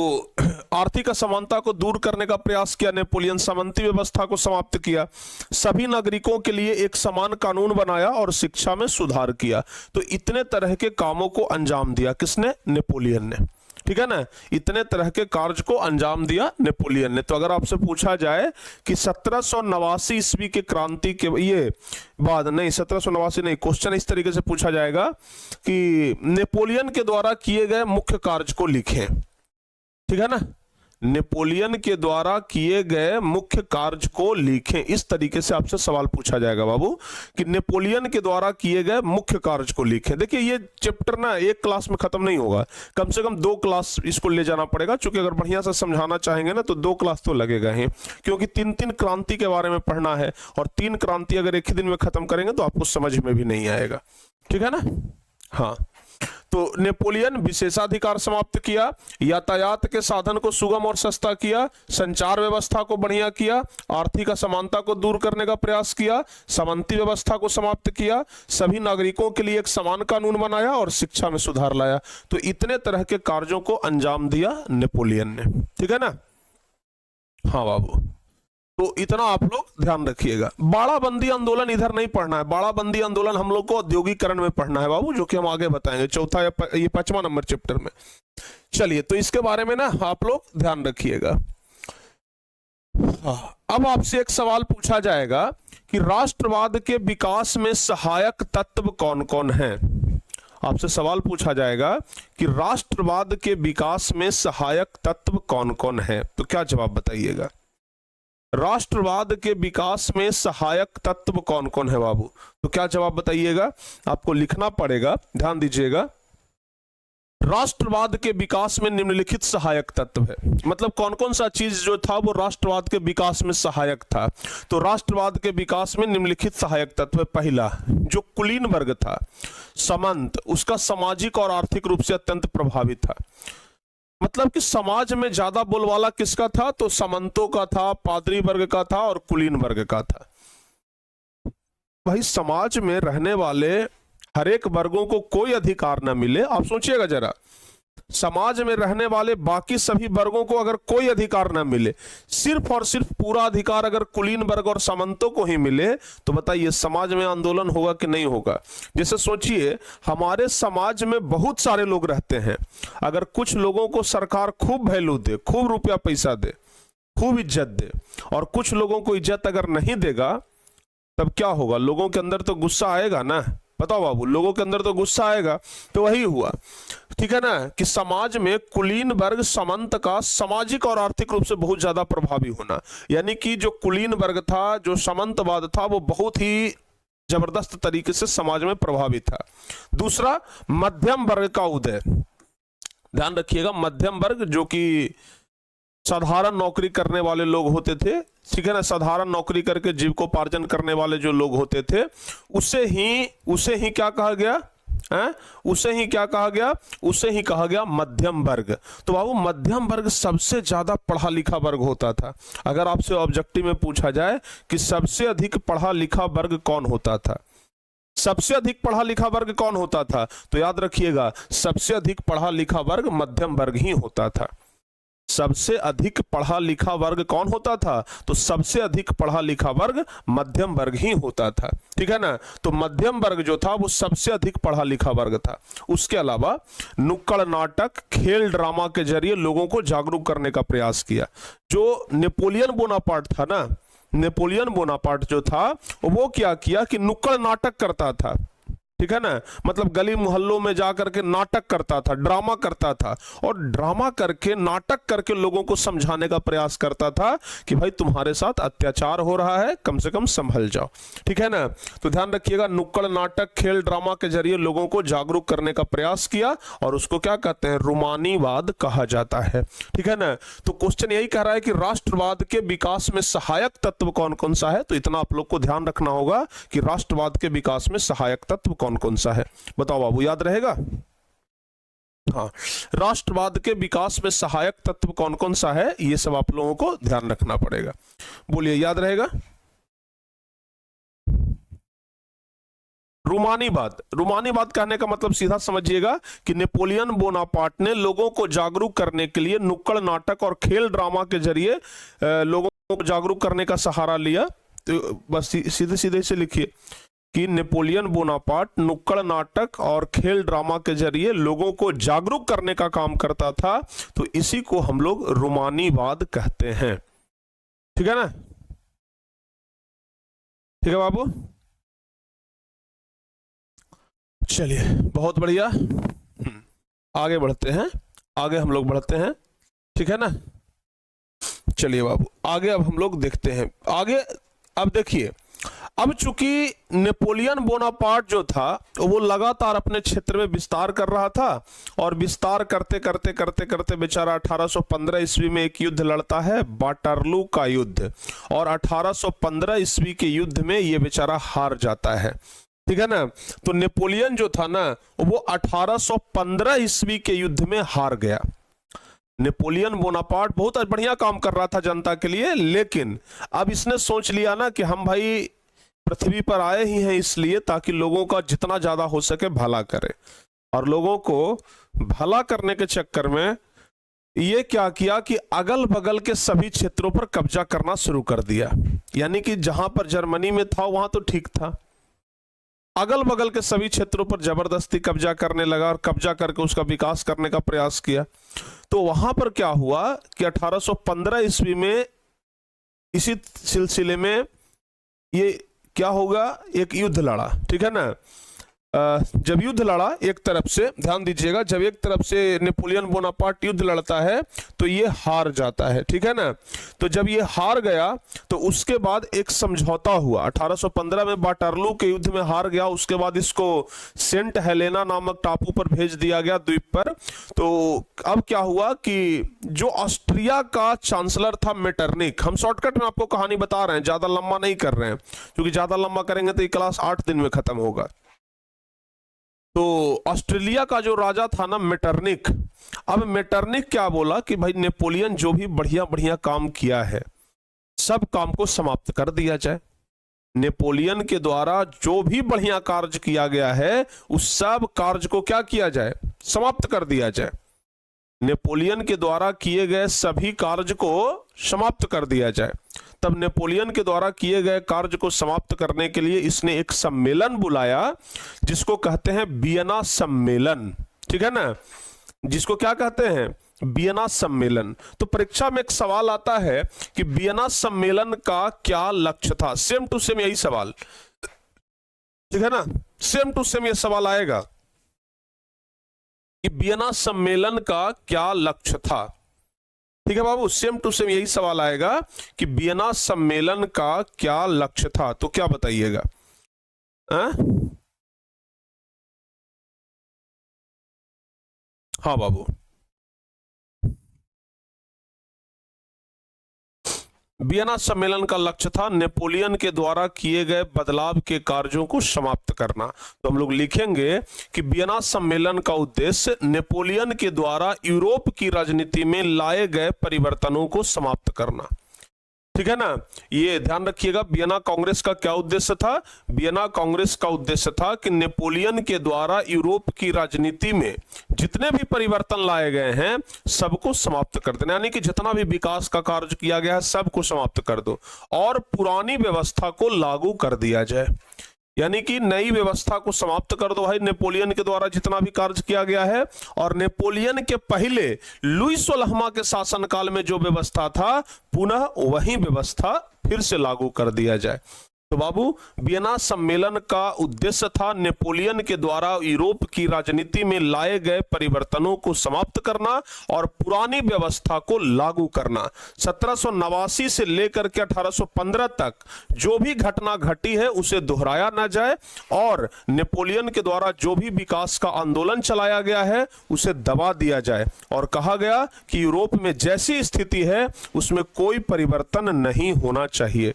आर्थिक असमानता को दूर करने का प्रयास किया नेपोलियन, सामंती व्यवस्था को समाप्त किया, सभी नागरिकों के लिए एक समान कानून बनाया और शिक्षा में सुधार किया। तो इतने तरह के कामों को अंजाम दिया किसने, नेपोलियन ने, ठीक है ना। इतने तरह के कार्य को अंजाम दिया नेपोलियन ने। तो अगर आपसे पूछा जाए कि 1789 ईस्वी के क्रांति के ये बाद, नहीं 1789 नहीं, क्वेश्चन इस तरीके से पूछा जाएगा कि नेपोलियन के द्वारा किए गए मुख्य कार्य को लिखें, ठीक है ना। नेपोलियन के द्वारा किए गए मुख्य कार्य को लिखें। इस तरीके से आपसे सवाल पूछा जाएगा बाबू कि नेपोलियन के द्वारा किए गए मुख्य कार्य को लिखें। देखिए ये चैप्टर ना एक क्लास में खत्म नहीं होगा, कम से कम 2 क्लास इसको ले जाना पड़ेगा, क्योंकि अगर बढ़िया से समझाना चाहेंगे ना तो 2 क्लास तो लगेगा ही, क्योंकि 3-3 क्रांति के बारे में पढ़ना है, और 3 क्रांति अगर एक ही दिन में खत्म करेंगे तो आपको समझ में भी नहीं आएगा। ठीक है ना। हाँ, तो नेपोलियन विशेषाधिकार समाप्त किया, यातायात के साधन को सुगम और सस्ता किया, संचार व्यवस्था को बढ़िया किया, आर्थिक असमानता को दूर करने का प्रयास किया, सामंती व्यवस्था को समाप्त किया, सभी नागरिकों के लिए एक समान कानून बनाया और शिक्षा में सुधार लाया। तो इतने तरह के कार्यों को अंजाम दिया नेपोलियन ने। ठीक है ना। हाँ बाबू, तो इतना आप लोग ध्यान रखिएगा। बाड़ाबंदी आंदोलन इधर नहीं पढ़ना है, बाड़ाबंदी आंदोलन हम लोग को औद्योगिकरण में पढ़ना है बाबू, जो कि हम आगे बताएंगे चौथा या ये 5वां नंबर चैप्टर में। चलिए, तो इसके बारे में ना आप लोग ध्यान रखिएगा। अब आपसे एक सवाल पूछा जाएगा कि राष्ट्रवाद के विकास में सहायक तत्व कौन कौन है। आपसे सवाल पूछा जाएगा कि राष्ट्रवाद के विकास में सहायक तत्व कौन कौन है, तो क्या जवाब बताइएगा। राष्ट्रवाद के विकास में सहायक तत्व कौन कौन है बाबू, तो क्या जवाब बताइएगा। आपको लिखना पड़ेगा, ध्यान दीजिएगा। राष्ट्रवाद के विकास में निम्नलिखित सहायक तत्व है, मतलब कौन कौन सा चीज जो था वो राष्ट्रवाद के विकास में सहायक था। तो राष्ट्रवाद के विकास में निम्नलिखित सहायक तत्व है। पहला, जो कुलीन वर्ग था, सामंत, उसका सामाजिक और आर्थिक रूप से अत्यंत प्रभावित था। मतलब कि समाज में ज्यादा बोलबाला किसका था, तो सामंतों का था, पादरी वर्ग का था और कुलीन वर्ग का था। भाई समाज में रहने वाले हर एक वर्गों को कोई अधिकार ना मिले, आप सोचिएगा जरा, समाज में रहने वाले बाकी सभी वर्गों को अगर कोई अधिकार ना मिले, सिर्फ और सिर्फ पूरा अधिकार अगर कुलीन वर्ग और सामंतों को ही मिले, तो बताइए समाज में आंदोलन होगा कि नहीं होगा। जैसे सोचिए, हमारे समाज में बहुत सारे लोग रहते हैं, अगर कुछ लोगों को सरकार खूब वैल्यू दे, खूब रुपया पैसा दे, खूब इज्जत दे, और कुछ लोगों को इज्जत अगर नहीं देगा, तब क्या होगा। लोगों के अंदर तो गुस्सा आएगा ना, बताओ बाबू, लोगों के अंदर तो गुस्सा आएगा। तो वही हुआ, ठीक है ना, कि समाज में कुलीन वर्ग सामंत का सामाजिक और आर्थिक रूप से बहुत ज्यादा प्रभावी होना, यानी कि जो कुलीन वर्ग था, जो सामंतवाद था, वो बहुत ही जबरदस्त तरीके से समाज में प्रभावित था। दूसरा, मध्यम वर्ग का उदय। ध्यान रखिएगा, मध्यम वर्ग जो कि साधारण नौकरी करने वाले लोग होते थे, ठीक है ना, साधारण नौकरी करके जीविकोपार्जन करने वाले जो लोग होते थे, उसे ही क्या कहा गया है, उसे ही क्या कहा गया, उसे ही कहा गया मध्यम वर्ग। तो बाबू मध्यम वर्ग सबसे ज्यादा पढ़ा लिखा वर्ग होता था। अगर आपसे ऑब्जेक्टिव में पूछा जाए कि सबसे अधिक पढ़ा लिखा वर्ग कौन होता था, सबसे अधिक पढ़ा लिखा वर्ग कौन होता था, तो याद रखिएगा सबसे अधिक पढ़ा लिखा वर्ग मध्यम वर्ग ही होता था। सबसे अधिक पढ़ा लिखा वर्ग कौन होता था, तो सबसे अधिक पढ़ा लिखा वर्ग मध्यम वर्ग ही होता था। ठीक है ना, तो मध्यम वर्ग जो था वो सबसे अधिक पढ़ा लिखा वर्ग था। उसके अलावा नुक्कड़ नाटक, खेल ड्रामा के जरिए लोगों को जागरूक करने का प्रयास किया। जो नेपोलियन बोनापार्ट था ना, नेपोलियन बोनापार्ट जो था वो क्या किया कि नुक्कड़ नाटक करता था, ठीक है ना, मतलब गली मोहल्लों में जाकर के नाटक करता था, ड्रामा करता था, और ड्रामा करके, नाटक करके लोगों को समझाने का प्रयास करता था कि भाई तुम्हारे साथ अत्याचार हो रहा है, कम से कम संभल जाओ। ठीक है ना, तो ध्यान रखिएगा, नुक्कड़ नाटक, खेल ड्रामा के जरिए लोगों को जागरूक करने का प्रयास किया, और उसको क्या कहते हैं, रूमानीवाद कहा जाता है। ठीक है ना, तो क्वेश्चन यही कह रहा है कि राष्ट्रवाद के विकास में सहायक तत्व कौन कौन सा है, तो इतना आप लोग को ध्यान रखना होगा कि राष्ट्रवाद के विकास में सहायक तत्व कौन कौन सा है। बताओ बाबू, याद रहेगा। हाँ, राष्ट्रवाद के विकास में सहायक तत्व कौन कौन सा है, ये सब आप लोगों को ध्यान रखना पड़ेगा। बोलिए, याद रहेगा। रूमानीवाद, रूमानीवाद कहने का मतलब सीधा समझिएगा कि नेपोलियन बोनापार्ट ने लोगों को जागरूक करने के लिए नुक्कड़ नाटक और खेल ड्रामा के जरिए लोगों को जागरूक करने का सहारा लिया। तो बस सीधे सीधे से लिखिए कि नेपोलियन बोनापार्ट नुक्कड़ नाटक और खेल ड्रामा के जरिए लोगों को जागरूक करने का काम करता था, तो इसी को हम लोग रूमानीवाद कहते हैं। ठीक है ना, ठीक है बाबू, चलिए बहुत बढ़िया, आगे बढ़ते हैं, आगे हम लोग बढ़ते हैं। ठीक है ना, चलिए बाबू आगे अब हम लोग देखते हैं आगे। अब देखिए, अब चूंकि नेपोलियन बोनापार्ट जो था वो लगातार अपने क्षेत्र में विस्तार कर रहा था और विस्तार करते करते करते करते बेचारा 1815 ईस्वी में एक युद्ध लड़ता है, वाटरलू का युद्ध, और 1815 ईस्वी के युद्ध में ये बेचारा हार जाता है। ठीक है ना। तो नेपोलियन जो था ना वो 1815 ईस्वी के युद्ध में हार गया। नेपोलियन बोनापार्ट बहुत बढ़िया काम कर रहा था जनता के लिए, लेकिन अब इसने सोच लिया ना कि हम भाई पृथ्वी पर आए ही हैं इसलिए ताकि लोगों का जितना ज्यादा हो सके भला करे, और लोगों को भला करने के चक्कर में ये क्या किया कि अगल बगल के सभी क्षेत्रों पर कब्जा करना शुरू कर दिया। यानी कि जहां पर जर्मनी में था वहां तो ठीक था, अगल बगल के सभी क्षेत्रों पर जबरदस्ती कब्जा करने लगा और कब्जा करके उसका विकास करने का प्रयास किया। तो वहां पर क्या हुआ कि 1815 ईस्वी में इसी सिलसिले में ये क्या होगा, एक युद्ध लड़ा। ठीक है ना। जब युद्ध लड़ा एक तरफ से, ध्यान दीजिएगा, जब एक तरफ से नेपोलियन बोनापार्ट युद्ध लड़ता है तो ये हार जाता है। ठीक है ना। तो जब ये हार गया तो उसके बाद एक समझौता हुआ। 1815 में वाटरलू के युद्ध में हार गया, उसके बाद इसको सेंट हेलेना नामक टापू पर भेज दिया गया, द्वीप पर। तो अब क्या हुआ कि जो ऑस्ट्रिया का चांसलर था मेटरनिक, हम शॉर्टकट में आपको कहानी बता रहे हैं, ज्यादा लंबा नहीं कर रहे हैं, क्योंकि ज्यादा लंबा करेंगे तो ये क्लास 8 दिन में खत्म होगा। तो ऑस्ट्रेलिया का जो राजा था ना मेटरनिक, अब मेटरनिक क्या बोला कि भाई नेपोलियन जो भी बढ़िया बढ़िया काम किया है सब काम को समाप्त कर दिया जाए। नेपोलियन के द्वारा जो भी बढ़िया कार्य किया गया है उस सब कार्य को क्या किया जाए, समाप्त कर दिया जाए। नेपोलियन के द्वारा किए गए सभी कार्य को समाप्त कर दिया जाए। तब नेपोलियन के द्वारा किए गए कार्य को समाप्त करने के लिए इसने एक सम्मेलन बुलाया जिसको कहते हैं वियना सम्मेलन। ठीक है ना, जिसको क्या कहते हैं, वियना सम्मेलन। तो परीक्षा में एक सवाल आता है कि वियना सम्मेलन का क्या लक्ष्य था। सेम टू सेम यही सवाल, ठीक है ना, सेम टू सेम ये सवाल आएगा कि वियना सम्मेलन का क्या लक्ष्य था। ठीक है बाबू, सेम टू सेम यही सवाल आएगा कि वियना सम्मेलन का क्या लक्ष्य था। तो क्या बताइएगा। हाँ बाबू, वियना सम्मेलन का लक्ष्य था नेपोलियन के द्वारा किए गए बदलाव के कार्यों को समाप्त करना। तो हम लोग लिखेंगे कि वियना सम्मेलन का उद्देश्य नेपोलियन के द्वारा यूरोप की राजनीति में लाए गए परिवर्तनों को समाप्त करना। ठीक है ना, ये ध्यान रखिएगा। वियना कांग्रेस का क्या उद्देश्य था, वियना कांग्रेस का उद्देश्य था कि नेपोलियन के द्वारा यूरोप की राजनीति में जितने भी परिवर्तन लाए गए हैं सबको समाप्त कर देना, यानी कि जितना भी विकास का कार्य किया गया है सबको समाप्त कर दो और पुरानी व्यवस्था को लागू कर दिया जाए। यानी कि नई व्यवस्था को समाप्त कर दो भाई, नेपोलियन के द्वारा जितना भी कार्य किया गया है। और नेपोलियन के पहले लुई 16वां के शासनकाल में जो व्यवस्था था पुनः वही व्यवस्था फिर से लागू कर दिया जाए। तो बाबू, वियना सम्मेलन का उद्देश्य था नेपोलियन के द्वारा यूरोप की राजनीति में लाए गए परिवर्तनों को समाप्त करना और पुरानी व्यवस्था को लागू करना। 1789 से लेकर के 1815 तक जो भी घटना घटी है उसे दोहराया ना जाए और नेपोलियन के द्वारा जो भी विकास का आंदोलन चलाया गया है उसे दबा दिया जाए। और कहा गया कि यूरोप में जैसी स्थिति है उसमें कोई परिवर्तन नहीं होना चाहिए।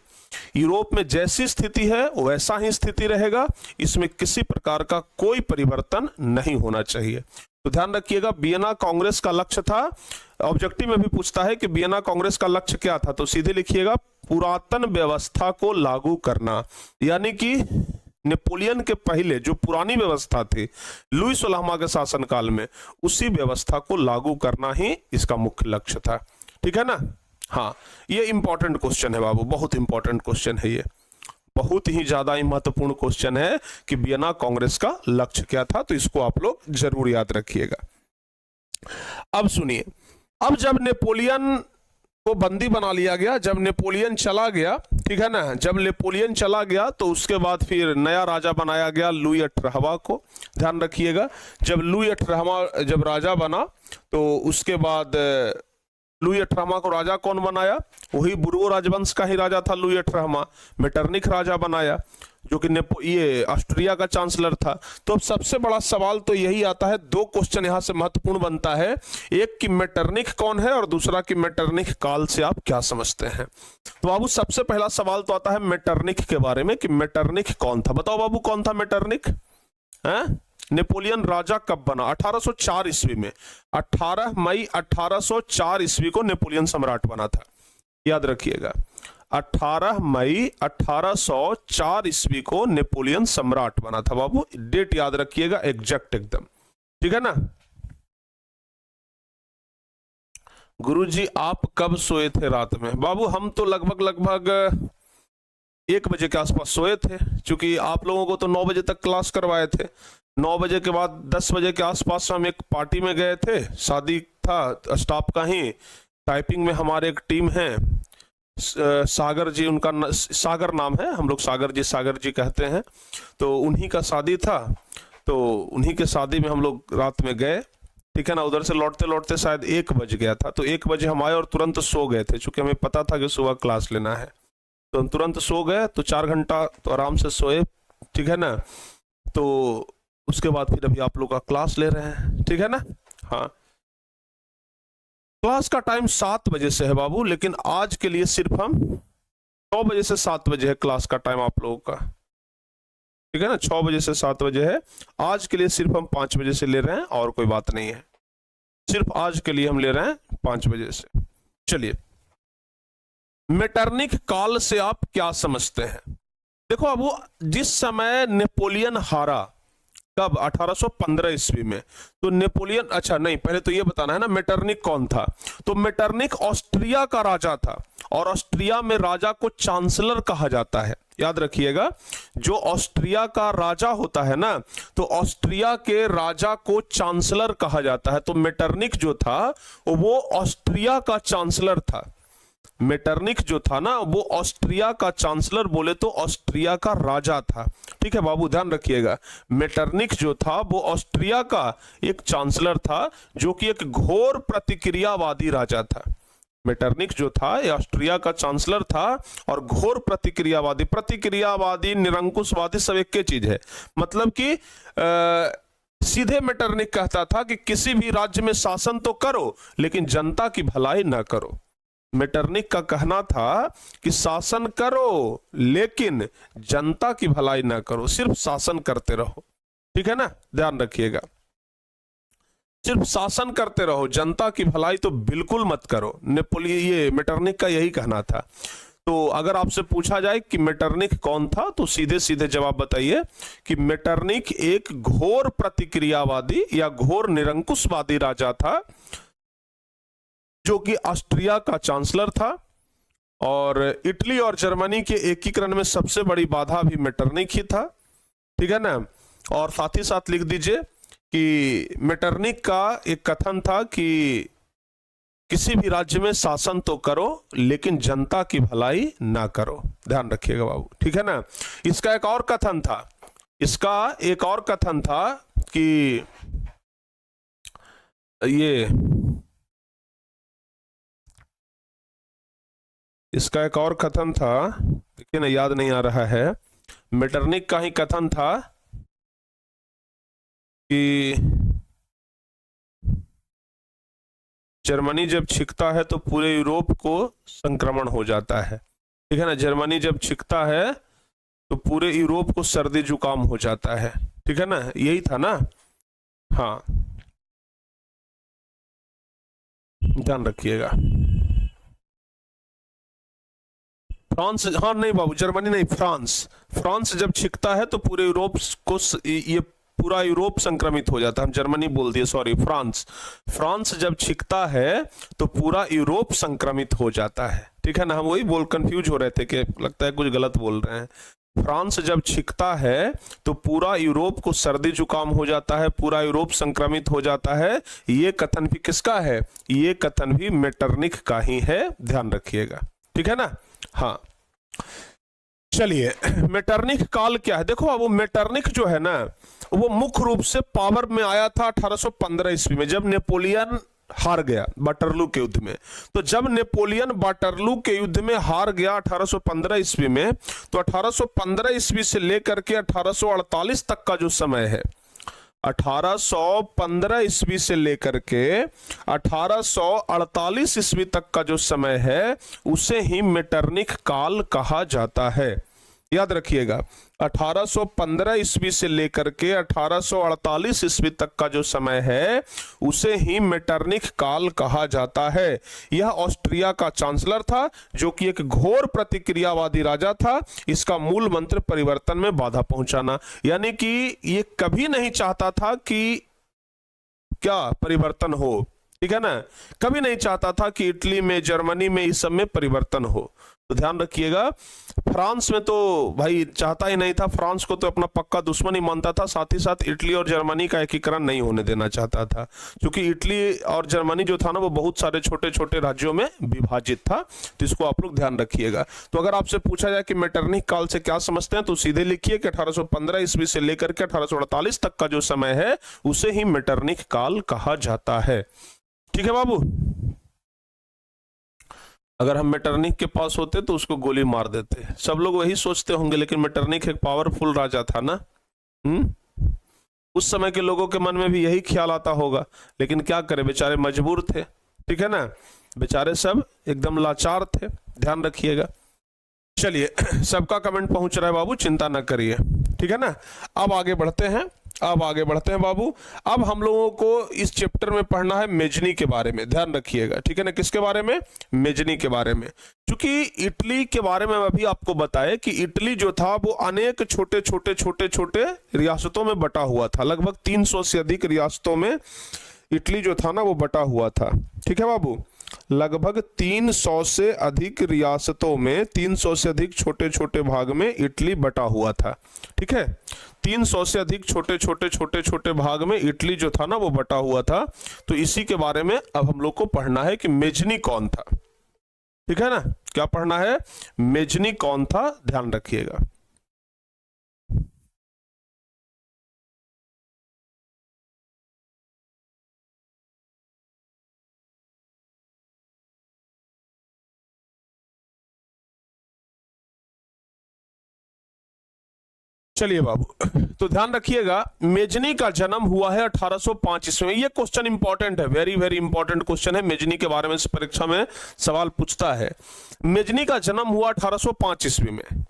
यूरोप में जैसी स्थिति है वैसा ही स्थिति रहेगा, इसमें किसी प्रकार का कोई परिवर्तन नहीं होना चाहिए। तो ध्यान रखिएगा, वियना कांग्रेस का लक्ष्य था। ऑब्जेक्टिव में भी पूछता है कि वियना कांग्रेस का लक्ष्य क्या था, तो सीधे लिखिएगा पुरातन व्यवस्था को लागू करना। यानी कि नेपोलियन के पहले जो पुरानी व्यवस्था थी लुई 16वां के शासनकाल में, उसी व्यवस्था को लागू करना ही इसका मुख्य लक्ष्य था। ठीक है ना। हाँ, ये इंपॉर्टेंट क्वेश्चन है बाबू, बहुत इंपॉर्टेंट क्वेश्चन है, ये बहुत ही ज्यादा महत्वपूर्ण क्वेश्चन है कि वियना कांग्रेस का लक्ष्य क्या था। तो इसको आप लोग जरूर याद रखिएगा। अब सुनिए, अब जब नेपोलियन को बंदी बना लिया गया, जब नेपोलियन चला गया, ठीक है ना, जब नेपोलियन चला गया तो उसके बाद फिर नया राजा बनाया गया लुई 18वां को। ध्यान रखिएगा, जब लुई 18वां जब राजा बना तो उसके बाद लुई 18वां को राजा कौन बनाया? वही बुर्गो राजवंश का ही राजा था लुई 18वां। मेटरनिख राजा बनाया, जो कि ये ऑस्ट्रिया का चांसलर था। तो अब सबसे बड़ा सवाल तो यही आता है, दो क्वेश्चन यहां से महत्वपूर्ण बनता है, एक कि मेटरनिख कौन है और दूसरा कि मेटरनिख काल से आप क्या समझते हैं। तो बाबू सबसे पहला सवाल तो आता है मेटरनिख के बारे में कि मेटरनिख कौन था। बताओ बाबू कौन था मेटरनिख? नेपोलियन राजा कब बना? 1804 ईस्वी में। 18 मई 1804 ईस्वी को नेपोलियन सम्राट बना था, याद रखिएगा। 18 मई 1804 ईस्वी को नेपोलियन सम्राट बना था बाबू, डेट याद रखिएगा एग्जैक्ट एकदम, ठीक है ना। गुरुजी आप कब सोए थे रात में? बाबू हम तो लगभग 1 बजे के आसपास सोए थे, क्योंकि आप लोगों को तो 9 बजे तक क्लास करवाए थे। 9 बजे के बाद 10 बजे के आसपास हम एक पार्टी में गए थे, शादी था स्टाफ का ही। टाइपिंग में हमारे एक टीम है, सागर जी, उनका सागर नाम है, हम लोग सागर जी कहते हैं। तो उन्हीं का शादी था, तो उन्हीं के शादी में हम लोग रात में गए, ठीक है ना। उधर से लौटते लौटते शायद 1 बज गया था, तो 1 बजे हम आए और तुरंत सो गए थे, क्योंकि हमें पता था कि सुबह क्लास लेना है। तो हम तुरंत सो गए, तो 4 घंटा तो आराम से सोए, ठीक है ना। तो उसके बाद फिर अभी आप लोग का क्लास ले रहे हैं, ठीक है ना। हाँ, क्लास का टाइम 7 बजे से है बाबू, लेकिन आज के लिए सिर्फ हम 6 बजे से 7 बजे है क्लास का टाइम आप लोगों का, ठीक है ना। 6 बजे से 7 बजे है, आज के लिए सिर्फ हम 5 बजे से ले रहे हैं, और कोई बात नहीं है, सिर्फ आज के लिए हम ले रहे हैं 5 बजे से। चलिए, मेटरनिख काल से आप क्या समझते हैं? देखो अब वो जिस समय नेपोलियन हारा, कब? 1815 ईस्वी में। तो नेपोलियन, अच्छा नहीं, पहले तो ये बताना है ना मेटरनिख कौन था। तो मेटरनिख ऑस्ट्रिया का राजा था, और ऑस्ट्रिया में राजा को चांसलर कहा जाता है, याद रखिएगा। जो ऑस्ट्रिया का राजा होता है ना, तो ऑस्ट्रिया के राजा को चांसलर कहा जाता है। तो मेटरनिख जो था वो ऑस्ट्रिया का चांसलर था। मेटरनिख जो था ना, वो ऑस्ट्रिया का चांसलर, बोले तो ऑस्ट्रिया का राजा था, ठीक है बाबू, ध्यान रखिएगा। मेटरनिख जो था वो ऑस्ट्रिया का एक चांसलर था, जो कि एक घोर प्रतिक्रियावादी राजा था। मेटरनिख जो था ये ऑस्ट्रिया का चांसलर था, और घोर प्रतिक्रियावादी निरंकुशवादी सब एक ही चीज है। मतलब कि सीधे मेटरनिख कहता था कि किसी भी राज्य में शासन तो करो, लेकिन जनता की भलाई ना करो। मेटरनिख का कहना था कि शासन करो, लेकिन जनता की भलाई ना करो, सिर्फ शासन करते रहो, ठीक है ना, ध्यान रखिएगा। सिर्फ शासन करते रहो, जनता की भलाई तो बिल्कुल मत करो। ये मेटरनिख का यही कहना था। तो अगर आपसे पूछा जाए कि मेटरनिख कौन था, तो सीधे सीधे जवाब बताइए कि मेटरनिख एक घोर प्रतिक्रियावादी या घोर निरंकुशवादी राजा था, जो कि ऑस्ट्रिया का चांसलर था। और इटली और जर्मनी के एकीकरण में सबसे बड़ी बाधा भी मेटरनिख ही था, ठीक है ना। और साथ ही साथ लिख दीजिए कि मेटरनिख का एक कथन था कि किसी भी राज्य में शासन तो करो, लेकिन जनता की भलाई ना करो, ध्यान रखिएगा बाबू, ठीक है ना। इसका एक और कथन था, कि इसका एक और कथन था, देखिए ना, याद नहीं आ रहा है। मेटरनिख का ही कथन था कि जर्मनी जब छिकता है तो पूरे यूरोप को संक्रमण हो जाता है, ठीक है ना। जर्मनी जब छिकता है तो पूरे यूरोप को सर्दी जुकाम हो जाता है, ठीक है ना, यही था ना। हाँ, ध्यान रखिएगा। फ्रांस, हाँ नहीं बाबू, जर्मनी नहीं, फ्रांस जब छिकता है तो पूरे यूरोप को, ये पूरा यूरोप संक्रमित हो जाता है। हम जर्मनी बोल दिए, सॉरी, फ्रांस जब छिकता है तो पूरा यूरोप संक्रमित हो जाता है, ठीक है ना। हम वही कंफ्यूज हो रहे थे कि लगता है कुछ गलत बोल रहे हैं। फ्रांस जब छिकता है तो पूरा यूरोप को सर्दी जुकाम हो जाता है, पूरा यूरोप संक्रमित हो जाता है। ये कथन भी किसका है? ये कथन भी मेटरनिख का ही है, ध्यान रखिएगा, ठीक है ना। हाँ, चलिए, मेटरनिख काल क्या है? देखो, अब वो मेटरनिख जो है ना, वो मुख्य रूप से पावर में आया था 1815 ईस्वी में, जब नेपोलियन हार गया वाटरलू के युद्ध में। तो जब नेपोलियन वाटरलू के युद्ध में हार गया 1815 ईस्वी में, तो 1815 ईस्वी से लेकर के 1848 तक का जो समय है, 1815 ईस्वी से लेकर के 1848 ईस्वी तक का जो समय है उसे ही मेटरनिख काल कहा जाता है। याद रखिएगा, 1815 ईस्वी से लेकर के 1848 ईस्वी तक का जो समय है उसे ही मेटरनिख काल कहा जाता है। यह ऑस्ट्रिया का चांसलर था, जो कि एक घोर प्रतिक्रियावादी राजा था। इसका मूल मंत्र परिवर्तन में बाधा पहुंचाना, यानी कि ये कभी नहीं चाहता था कि क्या परिवर्तन हो, ठीक है ना, कभी नहीं चाहता था कि इटली में, जर्मनी में, इस सब में परिवर्तन हो। तो ध्यान रखिएगा, फ्रांस में तो भाई चाहता ही नहीं था, फ्रांस को तो अपना पक्का दुश्मन ही मानता था, साथ ही साथ इटली और जर्मनी का एकीकरण नहीं होने देना चाहता था, क्योंकि इटली और जर्मनी जो था ना वो बहुत सारे छोटे छोटे राज्यों में विभाजित था। तो इसको आप लोग ध्यान रखिएगा। तो अगर आपसे पूछा जाए कि मेटरनिख काल से क्या समझते हैं, तो सीधे लिखिए कि 1815 ईस्वी से लेकर के 1848 तक का जो समय है उसे ही मेटरनिख काल कहा जाता है। ठीक है बाबू, अगर हम मेटरनिख के पास होते तो उसको गोली मार देते। सब लोग वही सोचते होंगे, लेकिन मेटरनिख एक पावरफुल राजा था ना। उस समय के लोगों के मन में भी यही ख्याल आता होगा, लेकिन क्या करें, बेचारे मजबूर थे, ठीक है ना, बेचारे सब एकदम लाचार थे। ध्यान रखिएगा। चलिए, सबका कमेंट पहुंच रहा है बाबू, चिंता ना करिए, ठीक है ना। अब आगे बढ़ते हैं, बाबू। अब हम लोगों को इस चैप्टर में पढ़ना है मेजनी के बारे में। ध्यान रखिएगा, ठीक है ना, किसके बारे में, मेजनी के बारे में। क्योंकि इटली के बारे में अभी आपको बताया कि इटली जो था वो अनेक छोटे छोटे रियासतों में बटा हुआ था। लगभग 300 से अधिक रियासतों में इटली जो था ना वो बटा हुआ था। ठीक है बाबू, लगभग 300 से अधिक रियासतों में, 300 से अधिक छोटे छोटे भाग में इटली बटा हुआ था। ठीक है, 300 से अधिक छोटे छोटे भाग में इटली जो था ना वो बटा हुआ था। तो इसी के बारे में अब हम लोग को पढ़ना है कि मेजनी कौन था। ठीक है ना, क्या पढ़ना है, मेजनी कौन था, ध्यान रखिएगा। चलिए बाबू, तो ध्यान रखिएगा, मेजनी का जन्म हुआ है 1805 ईस्वी में। ये क्वेश्चन इंपॉर्टेंट है, वेरी वेरी इंपॉर्टेंट क्वेश्चन है। मेजनी के बारे में परीक्षा में सवाल पूछता है। मेजनी का जन्म हुआ 1805 ईस्वी में।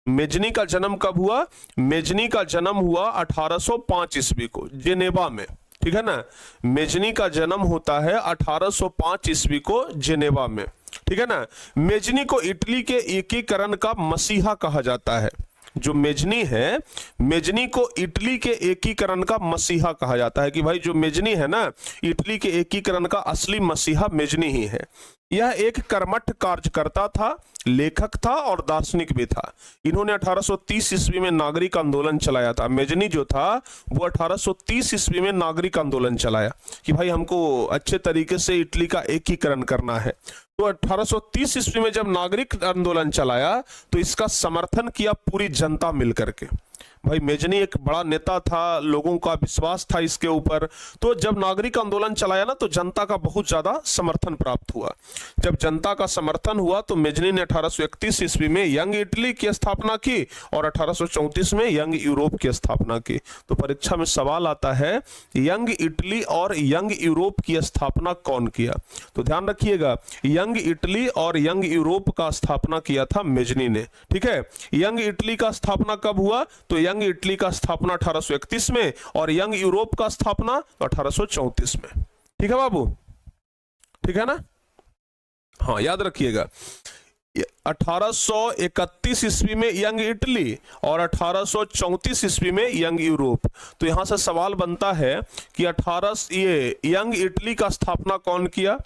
मेजनी का जन्म कब हुआ, मेजनी का जन्म हुआ 1805 ईस्वी को जेनेवा में। ठीक है ना, मेजनी का जन्म होता है 1805 ईस्वी को जेनेवा में। ठीक है ना, मेजनी को इटली के एकीकरण का मसीहा कहा जाता है। जो मेजनी है, मेजनी को इटली के एकीकरण का मसीहा कहा जाता है, कि भाई जो मेजनी है ना, इटली के एकीकरण का असली मसीहा मेजनी ही है। यह एक कर्मठ कार्यकर्ता था, लेखक था और दार्शनिक भी था। इन्होंने 1830 ईस्वी में नागरिक आंदोलन चलाया था। मेजनी जो था वो 1830 ईस्वी में नागरिक आंदोलन चलाया कि भाई हमको अच्छे तरीके से इटली का एकीकरण करना है। तो 1830 ईस्वी में जब नागरिक आंदोलन चलाया तो इसका समर्थन किया पूरी जनता मिलकर के। भाई मेजनी एक बड़ा नेता था, लोगों का विश्वास था इसके ऊपर। तो जब नागरिक आंदोलन चलाया ना तो जनता का बहुत ज्यादा समर्थन प्राप्त हुआ। जब जनता का समर्थन हुआ तो मेजनी ने 1831 ईस्वी में यंग इटली की स्थापना की और 1834 में यंग यूरोप की स्थापना की। तो परीक्षा में सवाल आता है, यंग इटली और यंग यूरोप की स्थापना कौन किया। तो ध्यान रखिएगा, यंग इटली और यंग यूरोप का स्थापना किया था मेजनी ने। ठीक है, यंग इटली का स्थापना कब हुआ, तो यंग इटली का स्थापना 1831 में और यंग यूरोप का स्थापना 1834 में। ठीक है बाबू, ठीक है ना, हाँ याद रखिएगा। 1831 ईस्वी में यंग इटली और 1834 ईस्वी में यंग यूरोप। तो यहां से सवाल बनता है कि ये यंग इटली का स्थापना कौन किया,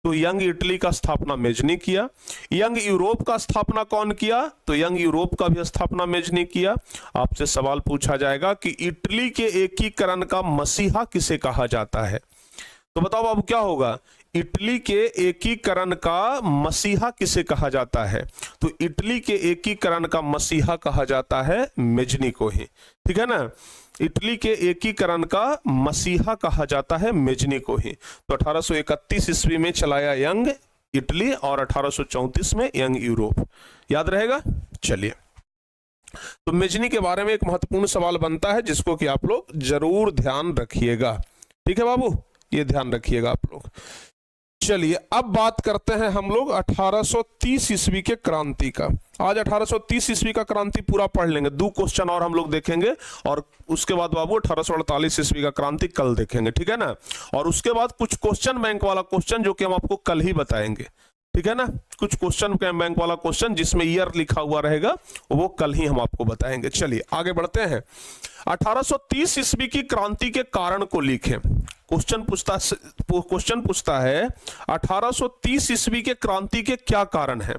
तो यंग इटली का स्थापना मेजनी किया। यंग यूरोप का स्थापना कौन किया, तो यंग यूरोप का भी स्थापना मेजनी किया। आपसे सवाल पूछा जाएगा कि इटली के एकीकरण का मसीहा किसे कहा जाता है। तो बताओ बाबू क्या होगा, इटली के एकीकरण का मसीहा किसे कहा जाता है। तो इटली के एकीकरण का मसीहा कहा जाता है मेजनी को ही। ठीक है ना, इटली के एकीकरण का मसीहा कहा जाता है मेजनी को ही। तो 1831 ईस्वी में चलाया यंग इटली और 1834 में यंग यूरोप। याद रहेगा। चलिए, तो मेजनी के बारे में एक महत्वपूर्ण सवाल बनता है जिसको कि आप लोग जरूर ध्यान रखिएगा। ठीक है बाबू, ये ध्यान रखिएगा आप लोग। चलिए, अब बात करते हैं हम लोग 1830 ईस्वी के क्रांति का। आज 1830 ईस्वी का क्रांति पूरा पढ़ लेंगे, 2 क्वेश्चन और हम लोग देखेंगे, और उसके बाद बाबू 1848 ईस्वी का क्रांति कल देखेंगे। ठीक है ना। और उसके बाद कुछ क्वेश्चन बैंक वाला क्वेश्चन जो कि हम आपको कल ही बताएंगे। ठीक है ना। कुछ क्वेश्चन बैंक वाला क्वेश्चन जिसमें ईयर लिखा हुआ रहेगा वो कल ही हम आपको बताएंगे। चलिए आगे बढ़ते हैं। 1830 ईस्वी की क्रांति के कारण को लिखें। क्वेश्चन पूछता है 1830 ईस्वी के क्रांति के क्या कारण है।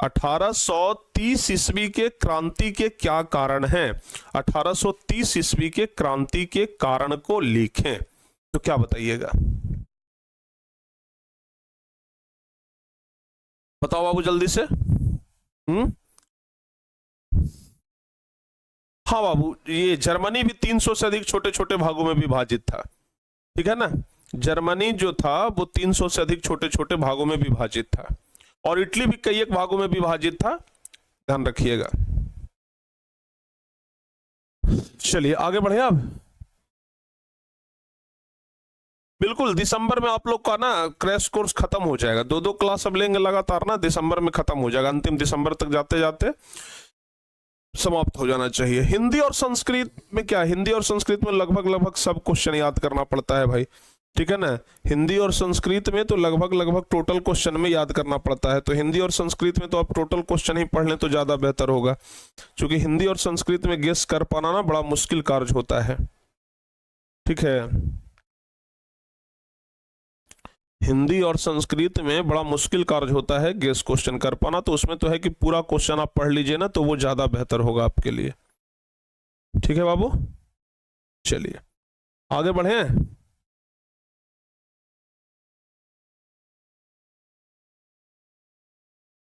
1830 ईस्वी के क्रांति के क्या कारण हैं। 1830 ईस्वी के क्रांति के कारण को लिखें। तो क्या बताइएगा, बताओ बाबू जल्दी से। हाँ बाबू, ये जर्मनी भी 300 से अधिक छोटे छोटे भागों में विभाजित था। ठीक है ना। जर्मनी जो था वो 300 से अधिक छोटे छोटे भागों में विभाजित था, और इटली भी कई एक भागों में विभाजित था। ध्यान रखिएगा। चलिए आगे बढ़े। अब बिल्कुल दिसंबर में आप लोग का ना क्रैश कोर्स खत्म हो जाएगा। 2 क्लास अब लेंगे लगातार ना, दिसंबर में खत्म हो जाएगा। अंतिम दिसंबर तक जाते जाते समाप्त हो जाना चाहिए। हिंदी और संस्कृत में क्या, हिंदी और संस्कृत में लगभग सब क्वेश्चन याद करना पड़ता है भाई। ठीक है ना। हिंदी और संस्कृत में तो लगभग टोटल क्वेश्चन में याद करना पड़ता है। तो हिंदी और संस्कृत में तो आप टोटल क्वेश्चन ही पढ़ लें तो ज्यादा बेहतर होगा, क्योंकि हिंदी और संस्कृत में गेस कर पाना ना बड़ा मुश्किल कार्य होता है। ठीक है। हिंदी और संस्कृत में बड़ा मुश्किल कार्य होता है गेस क्वेश्चन कर पाना। तो उसमें तो है कि पूरा क्वेश्चन आप पढ़ लीजिए ना, तो वो ज्यादा बेहतर होगा आपके लिए। ठीक है बाबू। चलिए आगे बढ़े।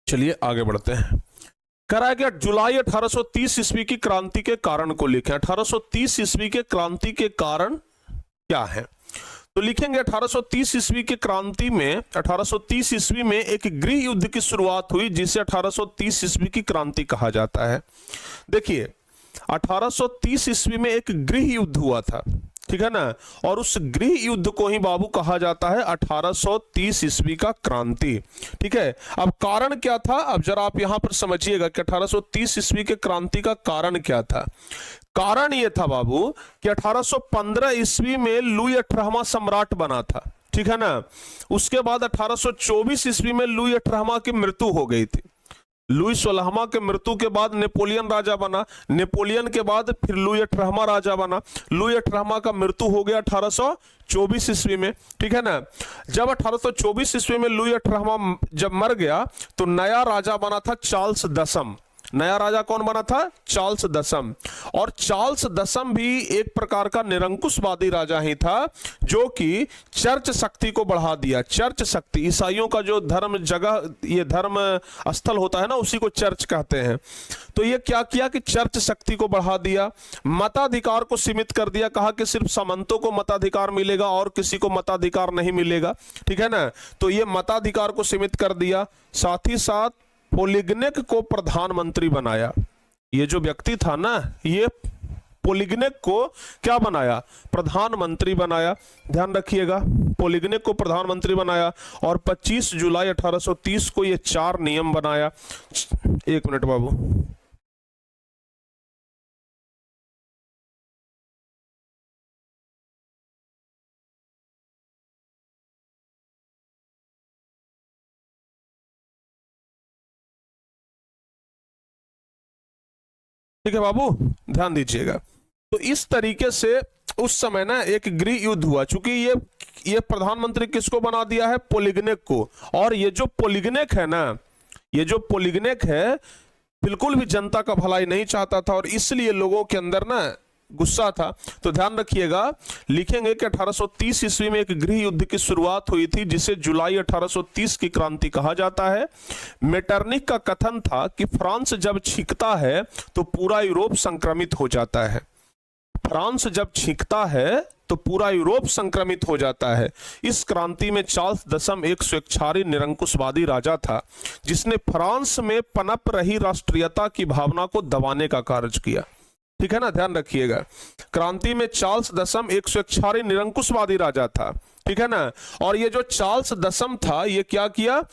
चलिए आगे बढ़ते हैं। कराया गया जुलाई 1830 ईस्वी की क्रांति के कारण को लिखें। 1830 ईस्वी के क्रांति के कारण क्या है, तो लिखेंगे 1830 ईस्वी की क्रांति में 1830 ईस्वी में एक गृह युद्ध की शुरुआत हुई जिसे 1830 ईस्वी की क्रांति कहा जाता है। देखिए 1830 ईस्वी में एक गृह युद्ध हुआ था। ठीक है ना। और उस गृह युद्ध को ही बाबू कहा जाता है 1830 ईस्वी का क्रांति। ठीक है। अब कारण क्या था, अब जरा आप यहां पर समझिएगा कि 1830 ईस्वी के क्रांति का कारण क्या था। कारण यह था बाबू कि 1815 ईस्वी में लुई 18वां सम्राट बना था। ठीक है ना। उसके बाद 1824 ईस्वी में लुई 18वां की मृत्यु हो गई थी। लुई 16वां के मृत्यु के बाद नेपोलियन राजा बना। नेपोलियन के बाद फिर लुई 18वां राजा बना। लुई 18वां का मृत्यु हो गया 1824 ईस्वी में। ठीक है ना। जब 1824 ईस्वी में लुई 18वां जब मर गया तो नया राजा बना था चार्ल्स दसम। नया राजा कौन बना था, चार्ल्स दसम। और चार्ल्स दसम भी एक प्रकार का निरंकुशवादी राजा ही था जो कि चर्च शक्ति को बढ़ा दिया। चर्च शक्ति, ईसाइयों का जो धर्म जगह, ये धर्म स्थल होता है ना, उसी को चर्च कहते हैं। तो ये क्या किया कि चर्च शक्ति को बढ़ा दिया, मताधिकार को सीमित कर दिया। कहा कि सिर्फ सामंतों को मताधिकार मिलेगा और किसी को मताधिकार नहीं मिलेगा। ठीक है ना। तो ये मताधिकार को सीमित कर दिया। साथ ही साथ पोलिगनेक को प्रधानमंत्री बनाया। ये जो व्यक्ति था ना, ये पोलिगनेक को क्या बनाया, प्रधानमंत्री बनाया। ध्यान रखिएगा, पोलिगनेक को प्रधानमंत्री बनाया। और 25 जुलाई 1830 को ये 4 नियम बनाया। 1 मिनट बाबू। ठीक है बाबू, ध्यान दीजिएगा। तो इस तरीके से उस समय ना एक गृह युद्ध हुआ। चूंकि ये प्रधानमंत्री किसको बना दिया है, पोलिगनेक को। और ये जो पोलिगनेक है ना, ये जो पोलिगनेक है बिल्कुल भी जनता का भलाई नहीं चाहता था, और इसलिए लोगों के अंदर ना गुस्सा था। तो ध्यान रखिएगा, लिखेंगे कि 1830 ईस्वी में एक गृह युद्ध की शुरुआत हुई थी जिसे जुलाई 1830 की क्रांति कहा जाता है। मेटरनिक का कथन था कि फ्रांस जब छींकता है तो पूरा यूरोप संक्रमित हो जाता है। फ्रांस जब छींकता है तो पूरा यूरोप संक्रमित हो जाता है। इस क्रांति में चार्ल्स दसम एक स्वेच्छाचारी निरंकुशवादी राजा था जिसने फ्रांस में पनप रही राष्ट्रीयता की भावना को दबाने का कार्य किया। ठीक है ना, ध्यान रखिएगा। क्रांति में चार्ल्स दसम एक स्वेच्छाचारी निरंकुशवादी राजा था, ठीक है ना। और ये जो चार्ल्स दसम था, ये क्या किया,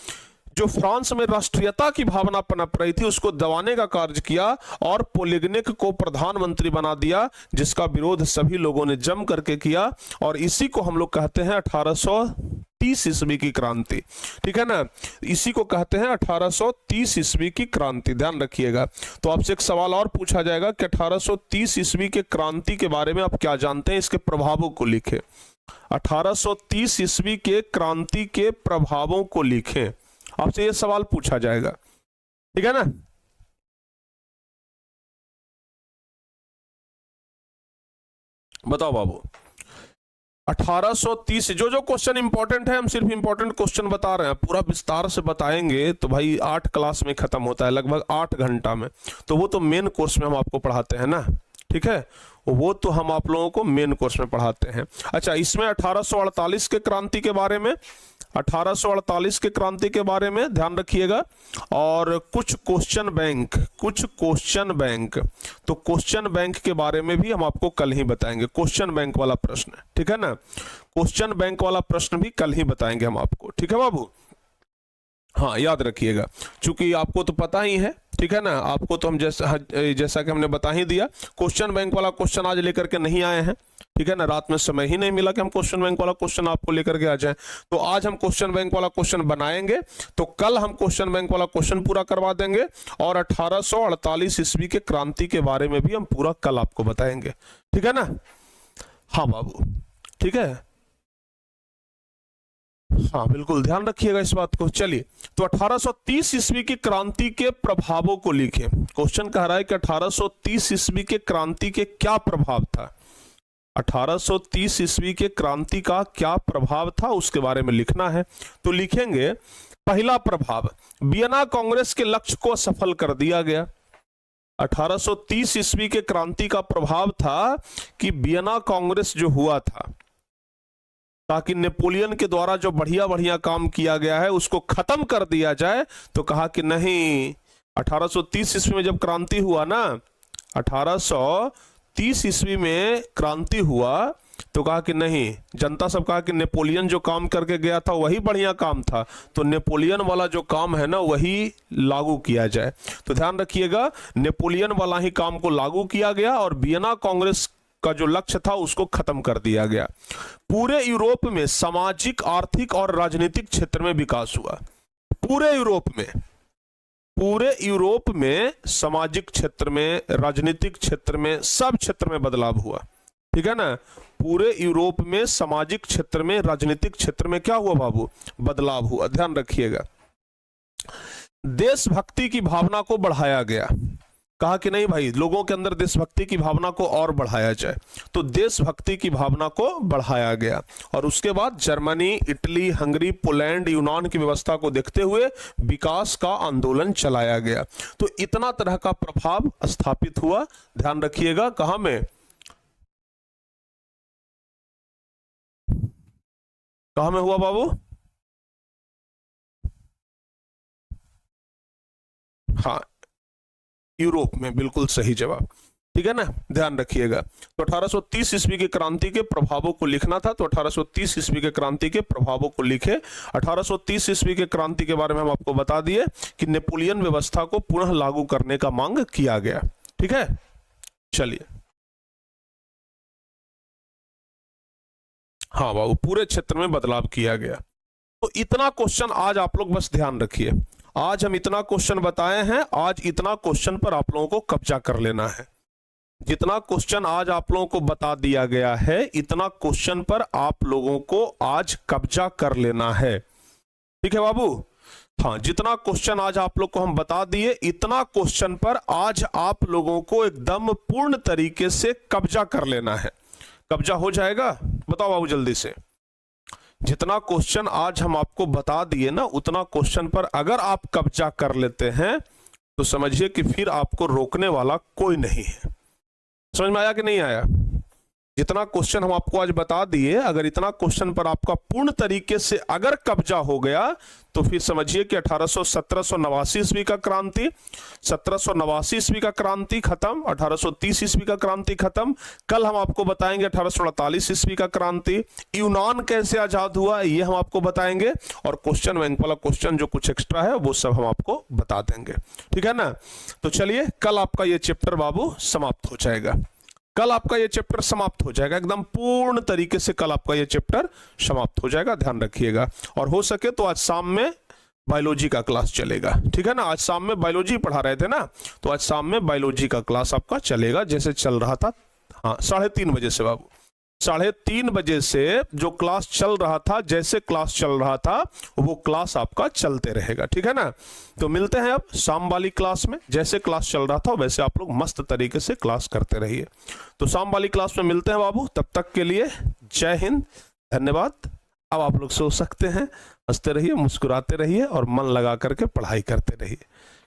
जो फ्रांस में राष्ट्रीयता की भावना पनप रही थी उसको दबाने का कार्य किया और पोलिगनिक को प्रधानमंत्री बना दिया, जिसका विरोध सभी लोगों ने जम करके किया। और इसी को हम लोग कहते हैं 1830 ईस्वी की क्रांति। ठीक है ना, इसी को कहते हैं 1830 ईस्वी की क्रांति। ध्यान रखिएगा। तो आपसे एक सवाल और पूछा जाएगा कि 1830 ईस्वी के क्रांति के बारे में आप क्या जानते हैं, इसके प्रभावों को लिखें। 1830 ईस्वी के क्रांति के प्रभावों को लिखें, आपसे यह सवाल पूछा जाएगा। ठीक है ना। बताओ बाबू, 1830 जो क्वेश्चन इंपॉर्टेंट है, हम सिर्फ इंपॉर्टेंट क्वेश्चन बता रहे हैं, पूरा विस्तार से बताएंगे तो भाई 8 क्लास में खत्म होता है, लगभग 8 घंटा में। तो वो तो मेन कोर्स में हम आपको पढ़ाते हैं ना, ठीक है, वो तो हम आप लोगों को मेन कोर्स में पढ़ाते हैं। अच्छा, इसमें 1848 के क्रांति के बारे में, 1848 के क्रांति के बारे में ध्यान रखिएगा। और कुछ क्वेश्चन बैंक, तो क्वेश्चन बैंक के बारे में भी हम आपको कल ही बताएंगे। क्वेश्चन बैंक वाला प्रश्न, ठीक है ना, क्वेश्चन बैंक वाला प्रश्न भी कल ही बताएंगे हम आपको। ठीक है बाबू, हाँ याद रखिएगा, क्योंकि आपको तो पता ही है, ठीक है ना, आपको तो हम जैसा कि हमने बता ही दिया। क्वेश्चन बैंक वाला क्वेश्चन आज लेकर के नहीं आए हैं, ठीक है ना, रात में समय ही नहीं मिला कि हम क्वेश्चन बैंक वाला क्वेश्चन आपको लेकर के आ जाएं। तो आज हम क्वेश्चन बैंक वाला क्वेश्चन बनाएंगे, तो कल हम क्वेश्चन बैंक वाला क्वेश्चन पूरा करवा देंगे। और 1848 ईस्वी के क्रांति के बारे में भी हम पूरा कल आपको बताएंगे। ठीक है ना, हाँ बाबू, ठीक है, हाँ बिल्कुल ध्यान रखिएगा इस बात को। चलिए, तो 1830 ईस्वी की क्रांति के प्रभावों को लिखें। क्वेश्चन कह रहा है कि 1830 ईस्वी के क्रांति के क्या प्रभाव था, 1830 ईस्वी के क्रांति का क्या प्रभाव था उसके बारे में लिखना है। तो लिखेंगे, पहला प्रभाव, वियना कांग्रेस के लक्ष्य को सफल कर दिया गया। 1830 ईस्वी के क्रांति का प्रभाव था कि वियना कांग्रेस जो हुआ था, ताकि नेपोलियन के द्वारा जो बढ़िया बढ़िया काम किया गया है उसको खत्म कर दिया जाए। तो कहा कि नहीं, 1830 ईस्वी में जब क्रांति हुआ ना, 1830 ईस्वी में क्रांति हुआ, तो कहा कि नहीं, जनता सब कहा कि नेपोलियन जो काम करके गया था वही बढ़िया काम था, तो नेपोलियन वाला जो काम है ना वही लागू किया जाए। तो ध्यान रखिएगा, नेपोलियन वाला ही काम को लागू किया गया और वियना कांग्रेस का जो लक्ष्य था उसको खत्म कर दिया गया। पूरे यूरोप में सामाजिक, आर्थिक और राजनीतिक क्षेत्र में विकास हुआ। पूरे यूरोप में सामाजिक क्षेत्र में, राजनीतिक क्षेत्र में, सब क्षेत्र में बदलाव हुआ। ठीक है ना, पूरे यूरोप में सामाजिक क्षेत्र में, राजनीतिक क्षेत्र में क्या हुआ बाबू, बदलाव हुआ। ध्यान रखिएगा। देशभक्ति की भावना को बढ़ाया गया। कहा कि नहीं भाई, लोगों के अंदर देशभक्ति की भावना को और बढ़ाया जाए, तो देशभक्ति की भावना को बढ़ाया गया। और उसके बाद जर्मनी, इटली, हंगरी, पोलैंड, यूनान की व्यवस्था को देखते हुए विकास का आंदोलन चलाया गया। तो इतना तरह का प्रभाव स्थापित हुआ। ध्यान रखिएगा, कहां में, कहां में हुआ बाबू, हाँ यूरोप में, बिल्कुल सही जवाब। ठीक है ना, ध्यान रखिएगा। तो 1830 ईस्वी की क्रांति के प्रभावों को लिखना था, तो 1830 ईस्वी के क्रांति के प्रभावों को लिखे। 1830 ईस्वी के क्रांति के बारे में हम आपको बता दिए कि नेपोलियन व्यवस्था को पुनः लागू करने का मांग किया गया। ठीक है, चलिए, हाँ बाबू, पूरे क्षेत्र में बदलाव किया गया। तो इतना क्वेश्चन आज आप लोग बस ध्यान रखिए, आज हम इतना क्वेश्चन बताए हैं, आज इतना क्वेश्चन पर आप लोगों को कब्जा कर लेना है। जितना क्वेश्चन आज आप लोगों को बता दिया गया है, इतना क्वेश्चन पर आप लोगों को आज कब्जा कर लेना है। ठीक है बाबू, हाँ, जितना क्वेश्चन आज आप लोग को हम बता दिए, इतना क्वेश्चन पर आज आप लोगों को एकदम पूर्ण तरीके से कब्जा कर लेना है। कब्जा हो जाएगा, बताओ बाबू जल्दी से। जितना क्वेश्चन आज हम आपको बता दिए ना, उतना क्वेश्चन पर अगर आप कब्जा कर लेते हैं तो समझिए कि फिर आपको रोकने वाला कोई नहीं है। समझ में आया कि नहीं आया? जितना क्वेश्चन हम आपको आज बता दिए, अगर इतना क्वेश्चन पर आपका पूर्ण तरीके से अगर कब्जा हो गया तो फिर समझिए कि 1789 ईस्वी का क्रांति, 1789 ईस्वी का क्रांति खत्म, 1830 ईस्वी का क्रांति खत्म। कल हम आपको बताएंगे 1848 ईस्वी का क्रांति, यूनान कैसे आजाद हुआ ये हम आपको बताएंगे, और क्वेश्चन बैंक वाला क्वेश्चन जो कुछ एक्स्ट्रा है वो सब हम आपको बता देंगे, ठीक है ना। तो चलिए, कल आपका ये चैप्टर बाबू समाप्त हो जाएगा, कल आपका ये चैप्टर समाप्त हो जाएगा, एकदम पूर्ण तरीके से कल आपका ये चैप्टर समाप्त हो जाएगा, ध्यान रखिएगा। और हो सके तो आज शाम में बायोलॉजी का क्लास चलेगा, ठीक है ना। आज शाम में बायोलॉजी पढ़ा रहे थे ना, तो आज शाम में बायोलॉजी का क्लास आपका चलेगा, जैसे चल रहा था, हाँ 3:30 बजे से बाबू, 3:30 बजे से जो क्लास चल रहा था, जैसे क्लास चल रहा था वो क्लास आपका चलते रहेगा, ठीक है ना। तो मिलते हैं अब शाम वाली क्लास में, जैसे क्लास चल रहा था वैसे आप लोग मस्त तरीके से क्लास करते रहिए। तो शाम वाली क्लास में मिलते हैं बाबू, तब तक के लिए जय हिंद, धन्यवाद। अब आप लोग सो सकते हैं, हंसते रहिए, मुस्कुराते रहिए और मन लगा करके पढ़ाई करते रहिए,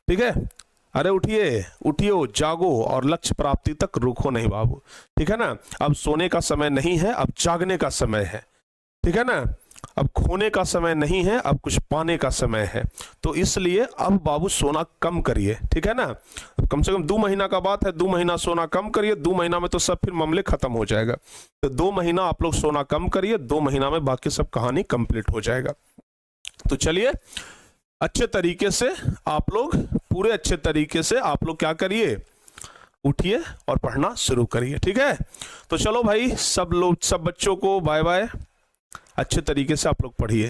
ठीक है। अरे उठिए उठिए, जागो और लक्ष्य प्राप्ति तक रुको नहीं बाबू, ठीक है ना। अब सोने का समय नहीं है, अब जागने का समय है, ठीक है ना। अब खोने का समय नहीं है, अब कुछ पाने का समय है। तो इसलिए अब बाबू सोना कम करिए, ठीक है ना। कम से कम 2 महीना का बात है, 2 महीना सोना कम करिए, 2 महीना में तो सब फिर मामले खत्म हो जाएगा। तो 2 महीना आप लोग सोना कम करिए, 2 महीना में बाकी सब कहानी कंप्लीट हो जाएगा। तो चलिए, अच्छे तरीके से आप लोग, पूरे अच्छे तरीके से आप लोग क्या करिए, उठिए और पढ़ना शुरू करिए, ठीक है। तो चलो भाई, सब लोग, सब बच्चों को बाय बाय, अच्छे तरीके से आप लोग पढ़िए,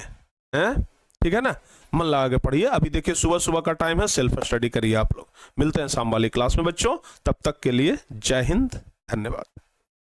हैं, ठीक है ना। मन लगा के पढ़िए। अभी देखिए सुबह सुबह का टाइम है, सेल्फ स्टडी करिए आप लोग। मिलते हैं शाम वाली क्लास में बच्चों, तब तक के लिए जय हिंद, धन्यवाद।